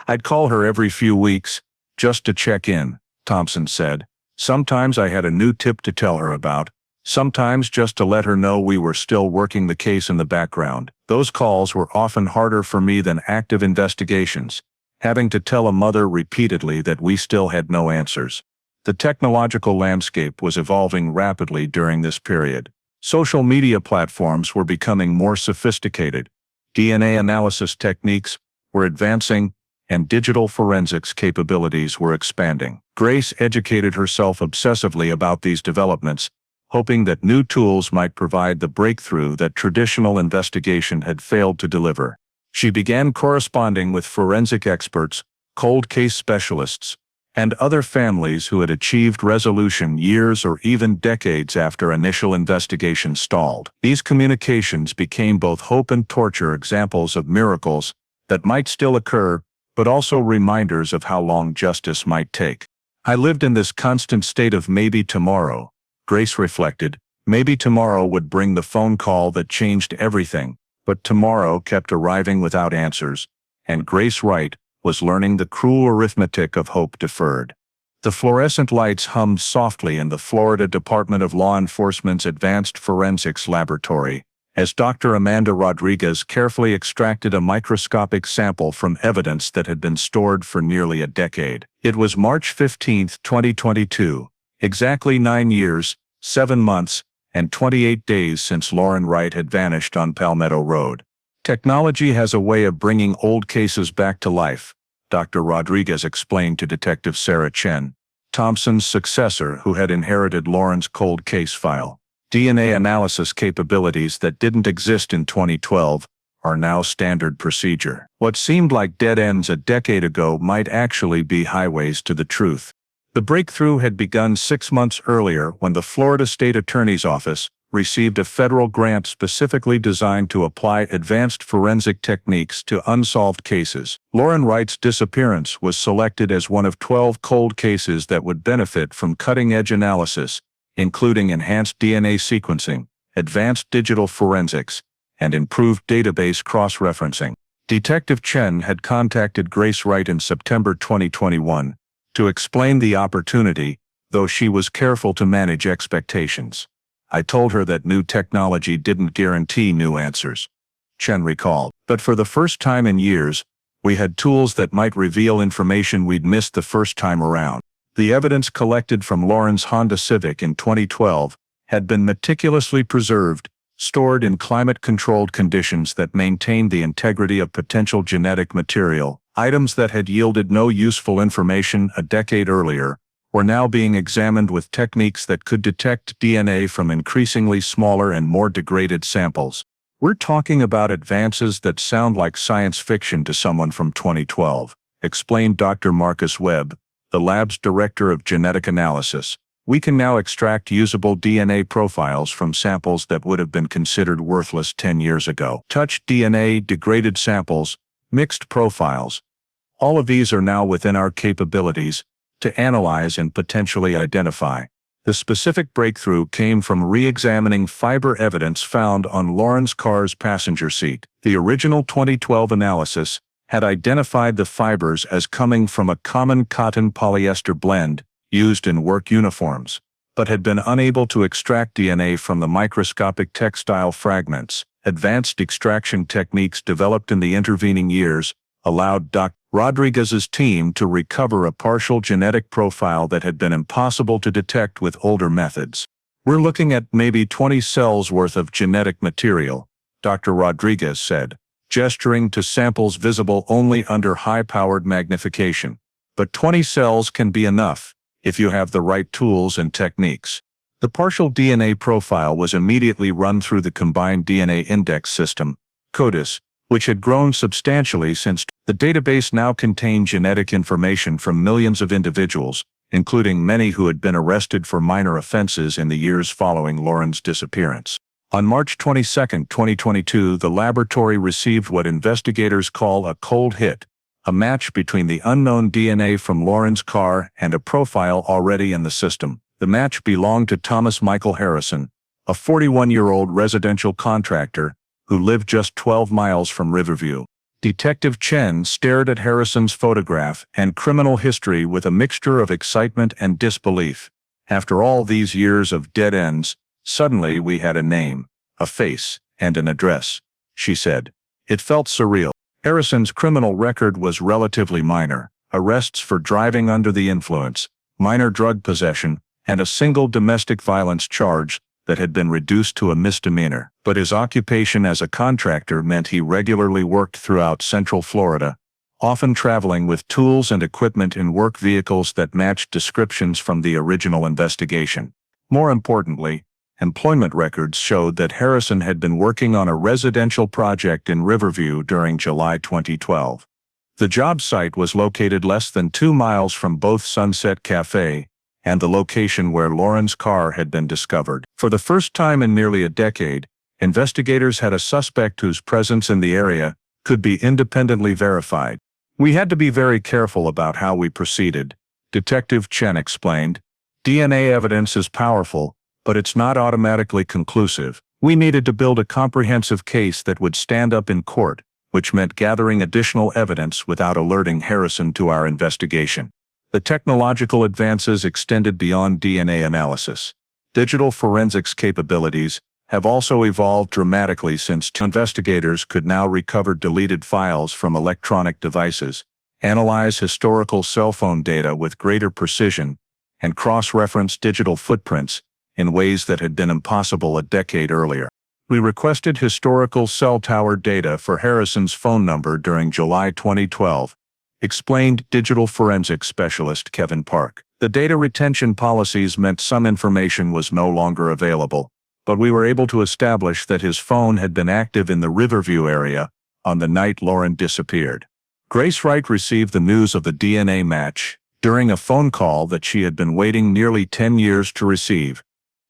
"I'd call her every few weeks, just to check in," Thompson said. "Sometimes I had a new tip to tell her about, sometimes just to let her know we were still working the case in the background. Those calls were often harder for me than active investigations, having to tell a mother repeatedly that we still had no answers." The technological landscape was evolving rapidly during this period. Social media platforms were becoming more sophisticated, DNA analysis techniques were advancing, and digital forensics capabilities were expanding. Grace educated herself obsessively about these developments, hoping that new tools might provide the breakthrough that traditional investigation had failed to deliver. She began corresponding with forensic experts, cold case specialists, and other families who had achieved resolution years or even decades after initial investigation stalled. These communications became both hope and torture examples of miracles that might still occur, but also reminders of how long justice might take. I lived in this constant state of maybe tomorrow, Grace reflected. Maybe tomorrow would bring the phone call that changed everything, but tomorrow kept arriving without answers, and Grace Wright was learning the cruel arithmetic of hope deferred. The fluorescent lights hummed softly in the Florida Department of Law Enforcement's Advanced Forensics Laboratory, as Dr. Amanda Rodriguez carefully extracted a microscopic sample from evidence that had been stored for nearly a decade. It was March 15, 2022, exactly 9 years, 7 months, and 28 days since Lauren Wright had vanished on Palmetto Road. Technology has a way of bringing old cases back to life, Dr. Rodriguez explained to Detective Sarah Chen, Thompson's successor who had inherited Lauren's cold case file. DNA analysis capabilities that didn't exist in 2012 are now standard procedure. What seemed like dead ends a decade ago might actually be highways to the truth. The breakthrough had begun 6 months earlier when the Florida State Attorney's Office received a federal grant specifically designed to apply advanced forensic techniques to unsolved cases. Lauren Wright's disappearance was selected as one of 12 cold cases that would benefit from cutting-edge analysis, including enhanced DNA sequencing, advanced digital forensics, and improved database cross-referencing. Detective Chen had contacted Grace Wright in September 2021 to explain the opportunity, though she was careful to manage expectations. I told her that new technology didn't guarantee new answers, Chen recalled. But for the first time in years, we had tools that might reveal information we'd missed the first time around. The evidence collected from Lauren's Honda Civic in 2012 had been meticulously preserved, stored in climate-controlled conditions that maintained the integrity of potential genetic material. Items that had yielded no useful information a decade earlier were now being examined with techniques that could detect DNA from increasingly smaller and more degraded samples. We're talking about advances that sound like science fiction to someone from 2012, explained Dr. Marcus Webb, the lab's director of genetic analysis. We can now extract usable DNA profiles from samples that would have been considered worthless 10 years ago. Touched DNA, degraded samples, mixed profiles. All of these are now within our capabilities to analyze and potentially identify. The specific breakthrough came from re-examining fiber evidence found on Lauren's car's passenger seat. The original 2012 analysis had identified the fibers as coming from a common cotton-polyester blend used in work uniforms, but had been unable to extract DNA from the microscopic textile fragments. Advanced extraction techniques developed in the intervening years allowed Dr. Rodriguez's team to recover a partial genetic profile that had been impossible to detect with older methods. We're looking at maybe 20 cells worth of genetic material, Dr. Rodriguez said, gesturing to samples visible only under high-powered magnification. But 20 cells can be enough if you have the right tools and techniques. The partial DNA profile was immediately run through the Combined DNA Index System, CODIS, which had grown substantially since the database now contained genetic information from millions of individuals, including many who had been arrested for minor offenses in the years following Lauren's disappearance. On March 22, 2022, the laboratory received what investigators call a cold hit, a match between the unknown DNA from Lauren's car and a profile already in the system. The match belonged to Thomas Michael Harrison, a 41-year-old residential contractor who lived just 12 miles from Riverview. Detective Chen stared at Harrison's photograph and criminal history with a mixture of excitement and disbelief. After all these years of dead ends, suddenly we had a name, a face, and an address, she said. It felt surreal. Harrison's criminal record was relatively minor: arrests for driving under the influence, minor drug possession, and a single domestic violence charge that had been reduced to a misdemeanor. But his occupation as a contractor meant he regularly worked throughout Central Florida, often traveling with tools and equipment in work vehicles that matched descriptions from the original investigation. More importantly, employment records showed that Harrison had been working on a residential project in Riverview during July 2012. The job site was located less than 2 miles from both Sunset Cafe and the location where Lauren's car had been discovered. For the first time in nearly a decade, investigators had a suspect whose presence in the area could be independently verified. "We had to be very careful about how we proceeded," Detective Chen explained. "DNA evidence is powerful, but it's not automatically conclusive. We needed to build a comprehensive case that would stand up in court, which meant gathering additional evidence without alerting Harrison to our investigation." The technological advances extended beyond DNA analysis. Digital forensics capabilities have also evolved dramatically since investigators could now recover deleted files from electronic devices, analyze historical cell phone data with greater precision, and cross-reference digital footprints in ways that had been impossible a decade earlier. "We requested historical cell tower data for Harrison's phone number during July 2012, explained digital forensics specialist Kevin Park. "The data retention policies meant some information was no longer available, but we were able to establish that his phone had been active in the Riverview area on the night Lauren disappeared." Grace Wright received the news of the DNA match during a phone call that she had been waiting nearly 10 years to receive.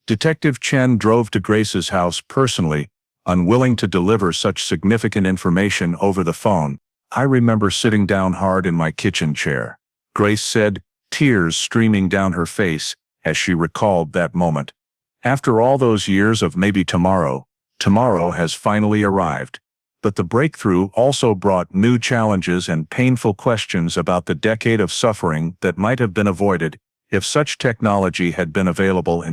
Detective Chen drove to Grace's house personally, unwilling to deliver such significant information over the phone. "I remember sitting down hard in my kitchen chair," Grace said, tears streaming down her face as she recalled that moment. "After all those years of maybe tomorrow, tomorrow has finally arrived." But the breakthrough also brought new challenges and painful questions about the decade of suffering that might have been avoided if such technology had been available.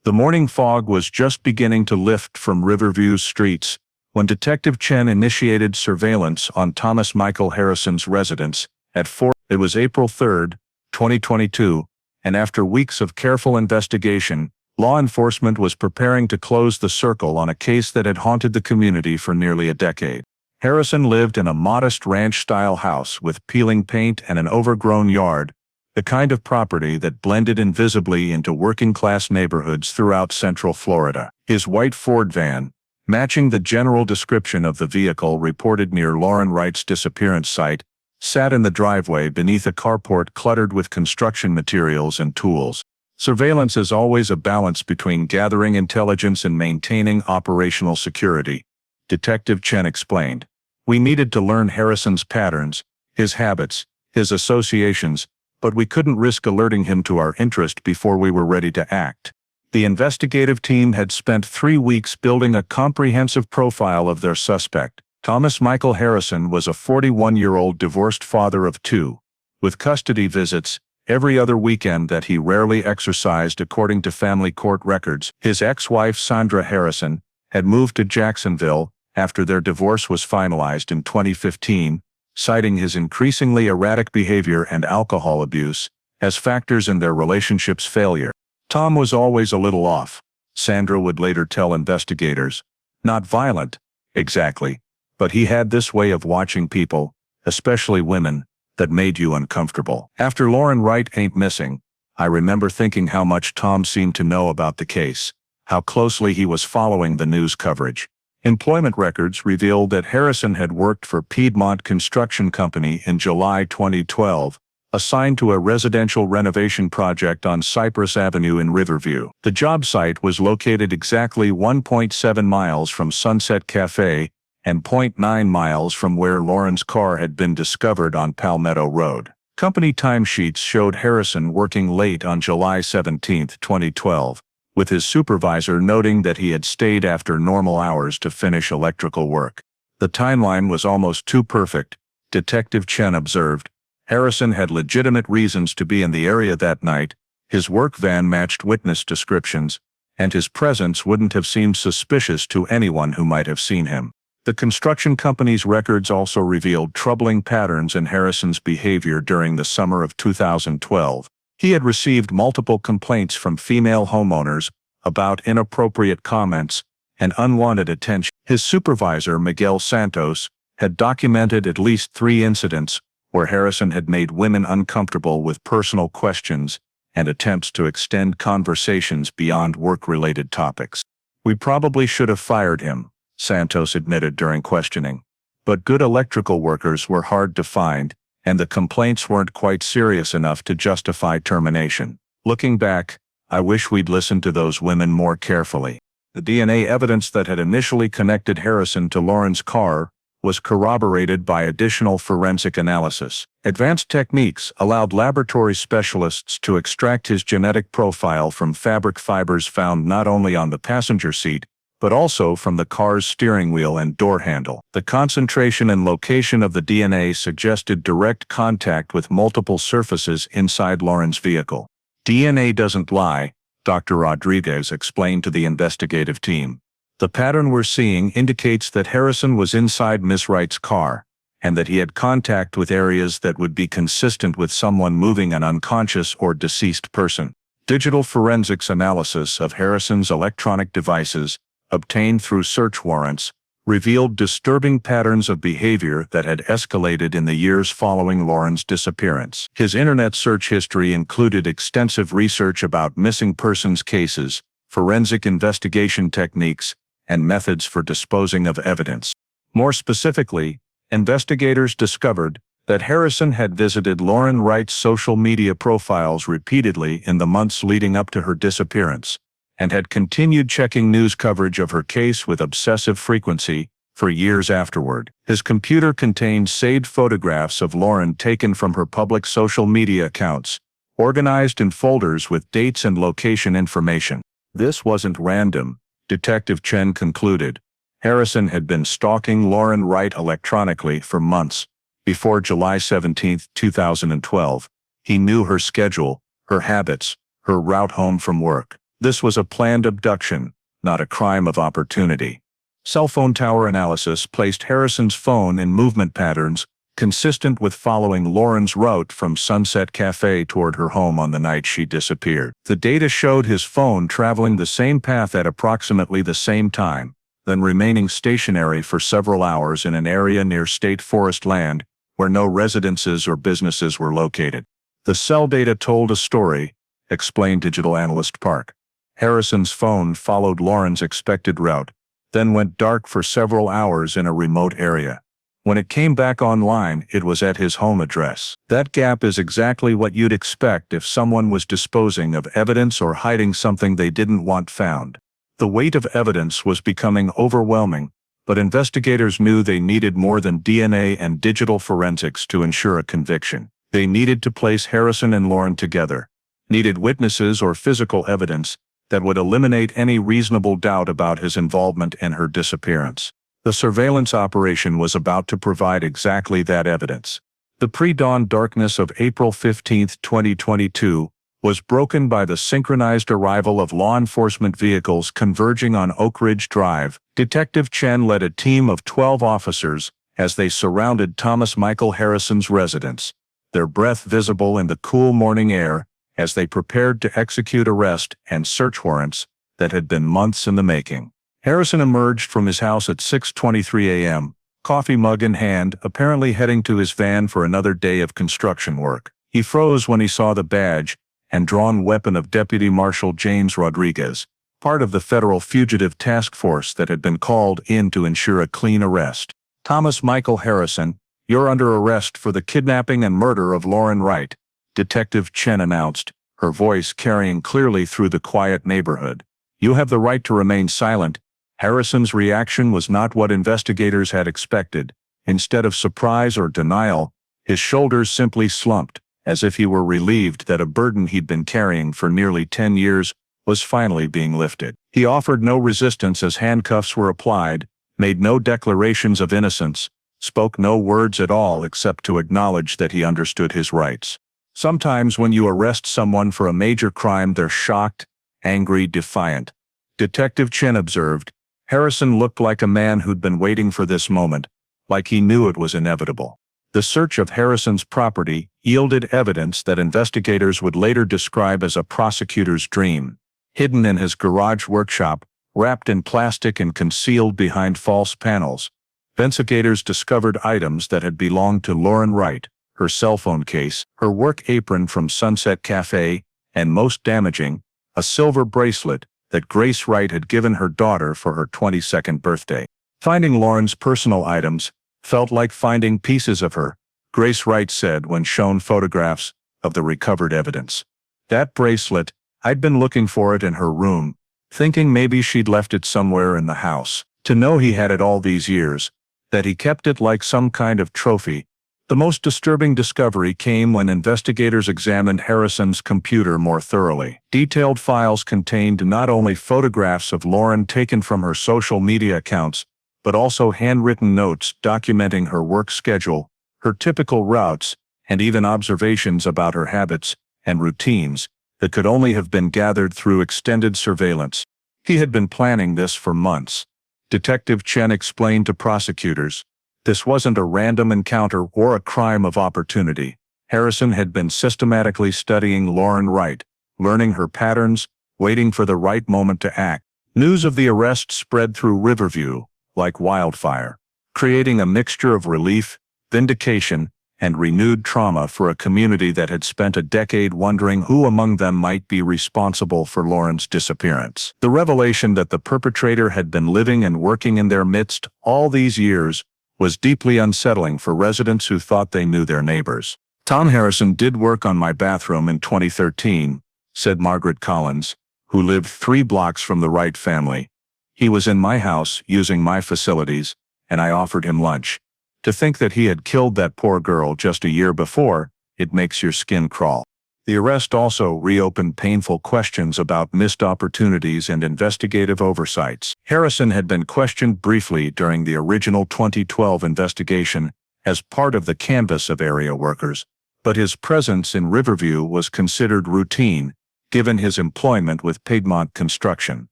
The morning fog was just beginning to lift from Riverview's streets when Detective Chen initiated surveillance on Thomas Michael Harrison's residence at 4. It was April 3, 2022, and after weeks of careful investigation, law enforcement was preparing to close the circle on a case that had haunted the community for nearly a decade. Harrison lived in a modest ranch-style house with peeling paint and an overgrown yard, the kind of property that blended invisibly into working-class neighborhoods throughout Central Florida. His white Ford van, matching the general description of the vehicle reported near Lauren Wright's disappearance site, sat in the driveway beneath a carport cluttered with construction materials and tools. Surveillance is always a balance between gathering intelligence and maintaining operational security, Detective Chen explained. "We needed to learn Harrison's patterns, his habits, his associations, but we couldn't risk alerting him to our interest before we were ready to act." The investigative team had spent 3 weeks building a comprehensive profile of their suspect. Thomas Michael Harrison was a 41-year-old divorced father of 2, with custody visits every other weekend that he rarely exercised according to family court records. His ex-wife Sandra Harrison had moved to Jacksonville after their divorce was finalized in 2015, citing his increasingly erratic behavior and alcohol abuse as factors in their relationship's failure. "Tom was always a little off," Sandra would later tell investigators. "Not violent, exactly, but he had this way of watching people, especially women, that made you uncomfortable." After Lauren Wright ain't missing, I remember thinking how much Tom seemed to know about the case, how closely he was following the news coverage. Employment records revealed that Harrison had worked for Piedmont Construction Company in July 2012, assigned to a residential renovation project on Cypress Avenue in Riverview. The job site was located exactly 1.7 miles from Sunset Cafe and 0.9 miles from where Lauren's car had been discovered on Palmetto Road. Company timesheets showed Harrison working late on July 17, 2012, with his supervisor noting that he had stayed after normal hours to finish electrical work. The timeline was almost too perfect, Detective Chen observed. Harrison had legitimate reasons to be in the area that night, his work van matched witness descriptions, and his presence wouldn't have seemed suspicious to anyone who might have seen him. The construction company's records also revealed troubling patterns in Harrison's behavior during the summer of 2012. He had received multiple complaints from female homeowners about inappropriate comments and unwanted attention. His supervisor, Miguel Santos, had documented at least 3 incidents where Harrison had made women uncomfortable with personal questions and attempts to extend conversations beyond work-related topics. "We probably should have fired him," Santos admitted during questioning. "But good electrical workers were hard to find, and the complaints weren't quite serious enough to justify termination. Looking back, I wish we'd listened to those women more carefully." The DNA evidence that had initially connected Harrison to Lauren's car was corroborated by additional forensic analysis. Advanced techniques allowed laboratory specialists to extract his genetic profile from fabric fibers found not only on the passenger seat, but also from the car's steering wheel and door handle. The concentration and location of the DNA suggested direct contact with multiple surfaces inside Lauren's vehicle. "DNA doesn't lie," Dr. Rodriguez explained to the investigative team. "The pattern we're seeing indicates that Harrison was inside Ms. Wright's car, and that he had contact with areas that would be consistent with someone moving an unconscious or deceased person." Digital forensics analysis of Harrison's electronic devices, obtained through search warrants, revealed disturbing patterns of behavior that had escalated in the years following Lauren's disappearance. His internet search history included extensive research about missing persons cases, forensic investigation techniques, and methods for disposing of evidence. More specifically, investigators discovered that Harrison had visited Lauren Wright's social media profiles repeatedly in the months leading up to her disappearance, and had continued checking news coverage of her case with obsessive frequency for years afterward. His computer contained saved photographs of Lauren taken from her public social media accounts, organized in folders with dates and location information. This wasn't random, Detective Chen concluded. Harrison had been stalking Lauren Wright electronically for months. Before July 17, 2012, he knew her schedule, her habits, her route home from work. This was a planned abduction, not a crime of opportunity. Cell phone tower analysis placed Harrison's phone in movement patterns consistent with following Lauren's route from Sunset Cafe toward her home on the night she disappeared. The data showed his phone traveling the same path at approximately the same time, then remaining stationary for several hours in an area near state forest land where no residences or businesses were located. "The cell data told a story," explained digital analyst Park. "Harrison's phone followed Lauren's expected route, then went dark for several hours in a remote area. When it came back online, it was at his home address. That gap is exactly what you'd expect if someone was disposing of evidence or hiding something they didn't want found." The weight of evidence was becoming overwhelming, but investigators knew they needed more than DNA and digital forensics to ensure a conviction. They needed to place Harrison and Lauren together, needed witnesses or physical evidence that would eliminate any reasonable doubt about his involvement in her disappearance. The surveillance operation was about to provide exactly that evidence. The pre-dawn darkness of April 15, 2022, was broken by the synchronized arrival of law enforcement vehicles converging on Oak Ridge Drive. Detective Chen led a team of 12 officers as they surrounded Thomas Michael Harrison's residence, their breath visible in the cool morning air as they prepared to execute arrest and search warrants that had been months in the making. Harrison emerged from his house at 6:23 a.m., coffee mug in hand, apparently heading to his van for another day of construction work. He froze when he saw the badge and drawn weapon of Deputy Marshal James Rodriguez, part of the federal fugitive task force that had been called in to ensure a clean arrest. "Thomas Michael Harrison, you're under arrest for the kidnapping and murder of Lauren Wright," Detective Chen announced, her voice carrying clearly through the quiet neighborhood. "You have the right to remain silent." Harrison's reaction was not what investigators had expected. Instead of surprise or denial, his shoulders simply slumped, as if he were relieved that a burden he'd been carrying for nearly 10 years was finally being lifted. He offered no resistance as handcuffs were applied, made no declarations of innocence, spoke no words at all except to acknowledge that he understood his rights. Sometimes when you arrest someone for a major crime, they're shocked, angry, defiant. Detective Chen observed. Harrison looked like a man who'd been waiting for this moment, like he knew it was inevitable. The search of Harrison's property yielded evidence that investigators would later describe as a prosecutor's dream. hidden in his garage workshop, wrapped in plastic and concealed behind false panels. Investigators discovered items that had belonged to Lauren Wright: her cell phone case, her work apron from Sunset Cafe, and most damaging, a silver bracelet that Grace Wright had given her daughter for her 22nd birthday. Finding Lauren's personal items felt like finding pieces of her, Grace Wright said when shown photographs of the recovered evidence. That bracelet, I'd been looking for it in her room, thinking maybe she'd left it somewhere in the house. To know he had it all these years, that he kept it like some kind of trophy. The most disturbing discovery came when investigators examined Harrison's computer more thoroughly. Detailed files contained not only photographs of Lauren taken from her social media accounts, but also handwritten notes documenting her work schedule, her typical routes, and even observations about her habits and routines that could only have been gathered through extended surveillance. He had been planning this for months. Detective Chen explained to prosecutors, this wasn't a random encounter or a crime of opportunity. Harrison had been systematically studying Lauren Wright, learning her patterns, waiting for the right moment to act. News of the arrest spread through Riverview like wildfire, creating a mixture of relief, vindication, and renewed trauma for a community that had spent a decade wondering who among them might be responsible for Lauren's disappearance. The revelation that the perpetrator had been living and working in their midst all these years was deeply unsettling for residents who thought they knew their neighbors. Tom Harrison did work on my bathroom in 2013, said Margaret Collins, who lived 3 blocks from the Wright family. He was in my house using my facilities, and I offered him lunch. To think that he had killed that poor girl just a year before, it makes your skin crawl. The arrest also reopened painful questions about missed opportunities and investigative oversights. Harrison had been questioned briefly during the original 2012 investigation as part of the canvass of area workers, but his presence in Riverview was considered routine, given his employment with Piedmont Construction.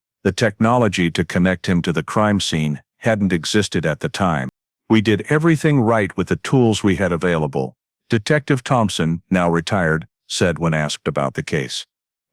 The technology to connect him to the crime scene hadn't existed at the time. We did everything right with the tools we had available, Detective Thompson, now retired, said when asked about the case.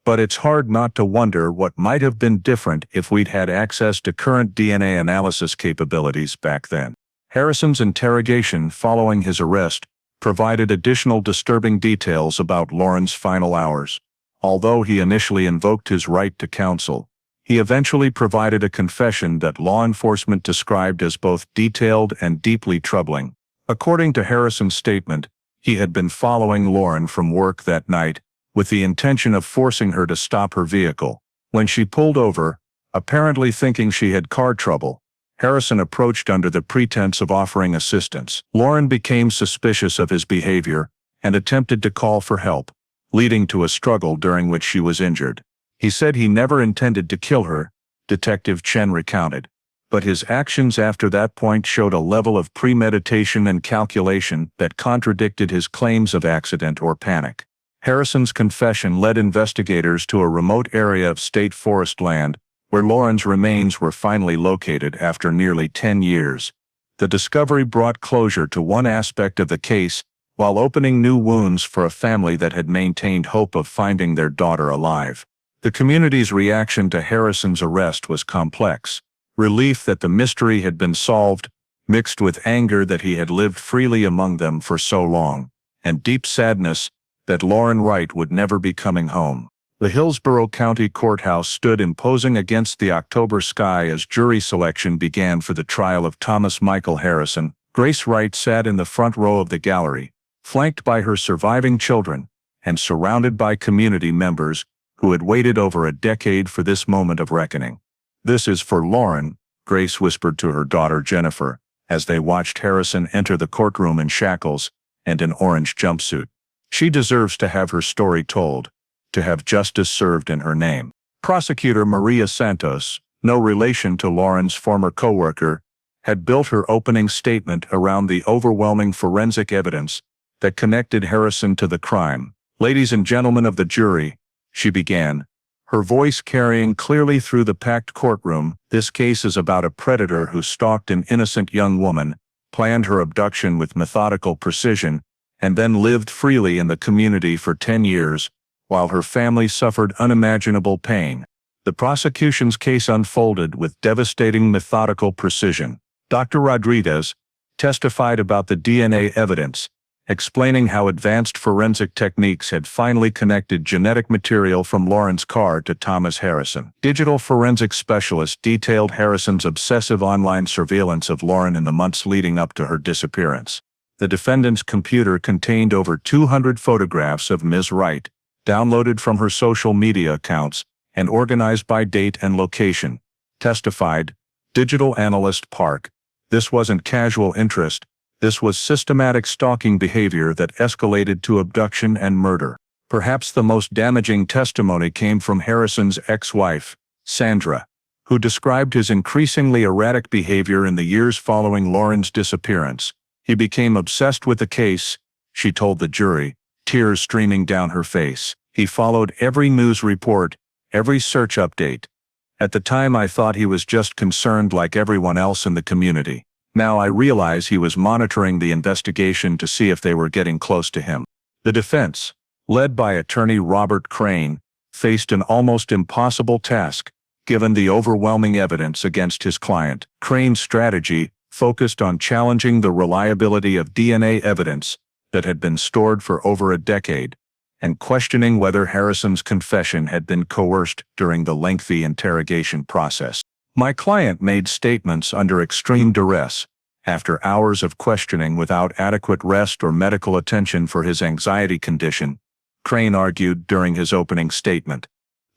But it's hard not to wonder what might have been different if we'd had access to current DNA analysis capabilities back then. Harrison's interrogation following his arrest provided additional disturbing details about Lauren's final hours. Although he initially invoked his right to counsel, he eventually provided a confession that law enforcement described as both detailed and deeply troubling. According to Harrison's statement, he had been following Lauren from work that night with the intention of forcing her to stop her vehicle. When she pulled over, apparently thinking she had car trouble, Harrison approached under the pretense of offering assistance. Lauren became suspicious of his behavior and attempted to call for help, leading to a struggle during which she was injured. He said he never intended to kill her, Detective Chen recounted, but his actions after that point showed a level of premeditation and calculation that contradicted his claims of accident or panic. Harrison's confession led investigators to a remote area of state forest land, where Lauren's remains were finally located after nearly 10 years. The discovery brought closure to one aspect of the case, while opening new wounds for a family that had maintained hope of finding their daughter alive. The community's reaction to Harrison's arrest was complex. Relief that the mystery had been solved, mixed with anger that he had lived freely among them for so long, and deep sadness that Lauren Wright would never be coming home. The Hillsborough County Courthouse stood imposing against the October sky as jury selection began for the trial of Thomas Michael Harrison. Grace Wright sat in the front row of the gallery, flanked by her surviving children, and surrounded by community members who had waited over a decade for this moment of reckoning. "This is for Lauren," Grace whispered to her daughter Jennifer, as they watched Harrison enter the courtroom in shackles and an orange jumpsuit. "She deserves to have her story told, to have justice served in her name." Prosecutor Maria Santos, no relation to Lauren's former co-worker, had built her opening statement around the overwhelming forensic evidence that connected Harrison to the crime. "Ladies and gentlemen of the jury," she began, her voice carrying clearly through the packed courtroom, "this case is about a predator who stalked an innocent young woman, planned her abduction with methodical precision, and then lived freely in the community for 10 years, while her family suffered unimaginable pain. The prosecution's case unfolded with devastating methodical precision. Dr. Rodriguez testified about the DNA evidence, explaining how advanced forensic techniques had finally connected genetic material from Lauren's car to Thomas Harrison. Digital forensic specialists detailed Harrison's obsessive online surveillance of Lauren in the months leading up to her disappearance. The defendant's computer contained over 200 photographs of Ms. Wright, downloaded from her social media accounts and organized by date and location. Testified digital analyst Park. This wasn't casual interest. This was systematic stalking behavior that escalated to abduction and murder. Perhaps the most damaging testimony came from Harrison's ex-wife, Sandra, who described his increasingly erratic behavior in the years following Lauren's disappearance. He became obsessed with the case, she told the jury, tears streaming down her face. He followed every news report, every search update. At the time I thought he was just concerned like everyone else in the community. Now I realize he was monitoring the investigation to see if they were getting close to him. The defense, led by attorney Robert Crane, faced an almost impossible task, given the overwhelming evidence against his client. Crane's strategy focused on challenging the reliability of DNA evidence that had been stored for over a decade, and questioning whether Harrison's confession had been coerced during the lengthy interrogation process. My client made statements under extreme duress, after hours of questioning without adequate rest or medical attention for his anxiety condition, Crane argued during his opening statement.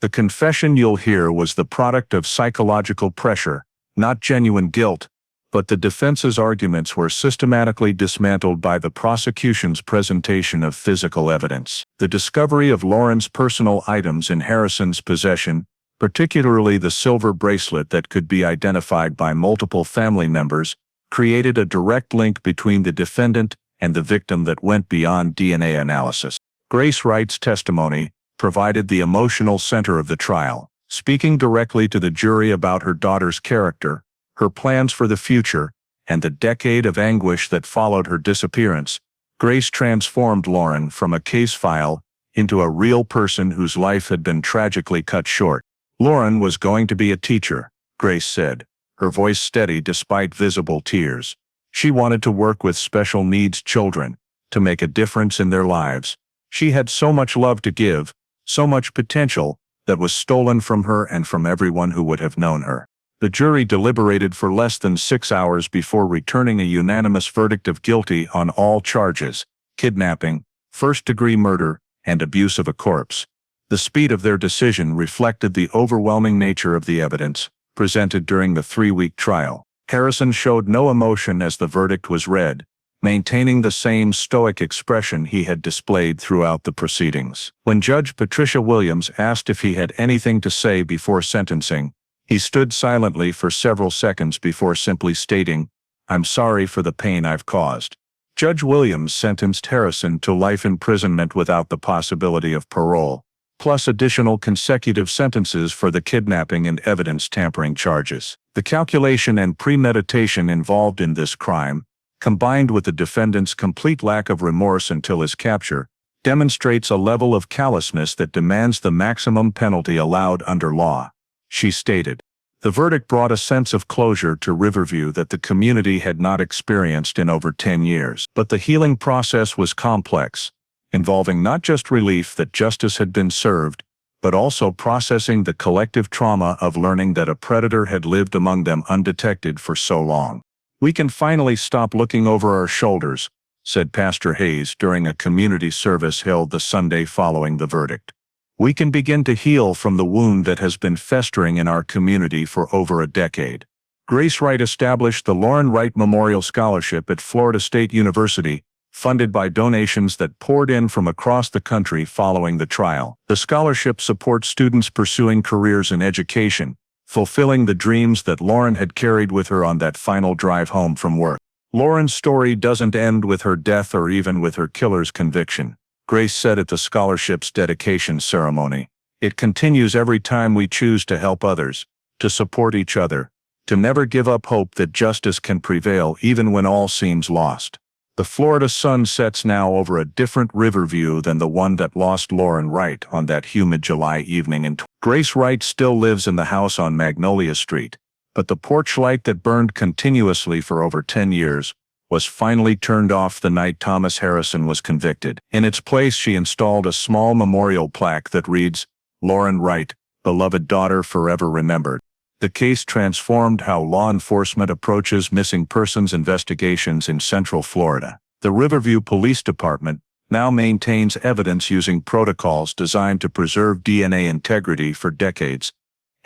The confession you'll hear was the product of psychological pressure, not genuine guilt, but the defense's arguments were systematically dismantled by the prosecution's presentation of physical evidence. The discovery of Lauren's personal items in Harrison's possession, particularly the silver bracelet that could be identified by multiple family members, created a direct link between the defendant and the victim that went beyond DNA analysis. Grace Wright's testimony provided the emotional center of the trial, speaking directly to the jury about her daughter's character, her plans for the future, and the decade of anguish that followed her disappearance. Grace transformed Lauren from a case file into a real person whose life had been tragically cut short. Lauren was going to be a teacher, Grace said, her voice steady despite visible tears. She wanted to work with special needs children, to make a difference in their lives. She had so much love to give, so much potential, that was stolen from her and from everyone who would have known her. The jury deliberated for less than 6 hours before returning a unanimous verdict of guilty on all charges: kidnapping, first-degree murder, and abuse of a corpse. The speed of their decision reflected the overwhelming nature of the evidence presented during the 3-week trial. Harrison showed no emotion as the verdict was read, maintaining the same stoic expression he had displayed throughout the proceedings. When Judge Patricia Williams asked if he had anything to say before sentencing, he stood silently for several seconds before simply stating, "I'm sorry for the pain I've caused." Judge Williams sentenced Harrison to life imprisonment without the possibility of parole, plus additional consecutive sentences for the kidnapping and evidence tampering charges. The calculation and premeditation involved in this crime, combined with the defendant's complete lack of remorse until his capture, demonstrates a level of callousness that demands the maximum penalty allowed under law, she stated. The verdict brought a sense of closure to Riverview that the community had not experienced in over 10 years. But the healing process was complex, involving not just relief that justice had been served, but also processing the collective trauma of learning that a predator had lived among them undetected for so long. "We can finally stop looking over our shoulders," said Pastor Hayes during a community service held the Sunday following the verdict. "We can begin to heal from the wound that has been festering in our community for over a decade." Grace Wright established the Lauren Wright Memorial Scholarship at Florida State University, funded by donations that poured in from across the country following the trial. The scholarship supports students pursuing careers in education, fulfilling the dreams that Lauren had carried with her on that final drive home from work. Lauren's story doesn't end with her death or even with her killer's conviction, Grace said at the scholarship's dedication ceremony. "It continues every time we choose to help others, to support each other, to never give up hope that justice can prevail even when all seems lost." The Florida sun sets now over a different river view than the one that lost Lauren Wright on that humid July evening Grace Wright still lives in the house on Magnolia Street, but the porch light that burned continuously for over 10 years was finally turned off the night Thomas Harrison was convicted. In its place, she installed a small memorial plaque that reads, "Lauren Wright, beloved daughter forever remembered." The case transformed how law enforcement approaches missing persons investigations in Central Florida. The Riverview Police Department now maintains evidence using protocols designed to preserve DNA integrity for decades.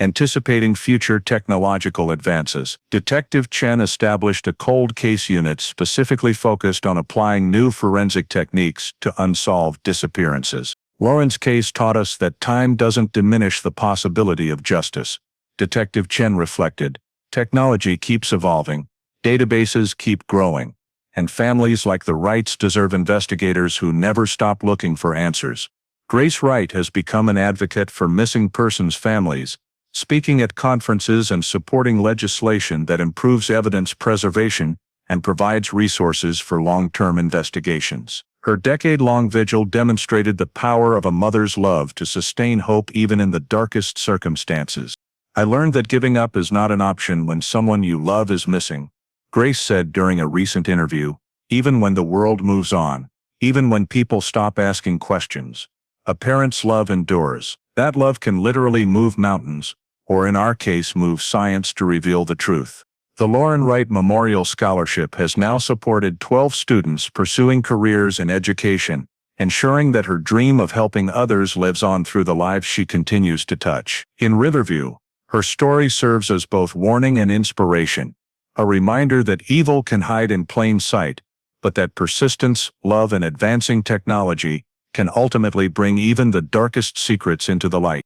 Anticipating future technological advances, Detective Chen established a cold case unit specifically focused on applying new forensic techniques to unsolved disappearances. Lauren's case taught us that time doesn't diminish the possibility of justice. Detective Chen reflected, technology keeps evolving, databases keep growing, and families like the Wrights deserve investigators who never stop looking for answers. Grace Wright has become an advocate for missing persons' families, speaking at conferences and supporting legislation that improves evidence preservation and provides resources for long-term investigations. Her decade-long vigil demonstrated the power of a mother's love to sustain hope even in the darkest circumstances. "I learned that giving up is not an option when someone you love is missing," Grace said during a recent interview. "Even when the world moves on, even when people stop asking questions, a parent's love endures. That love can literally move mountains, or in our case move science to reveal the truth." The Lauren Wright Memorial Scholarship has now supported 12 students pursuing careers in education, ensuring that her dream of helping others lives on through the lives she continues to touch. In Riverview, her story serves as both warning and inspiration, a reminder that evil can hide in plain sight, but that persistence, love, and advancing technology can ultimately bring even the darkest secrets into the light.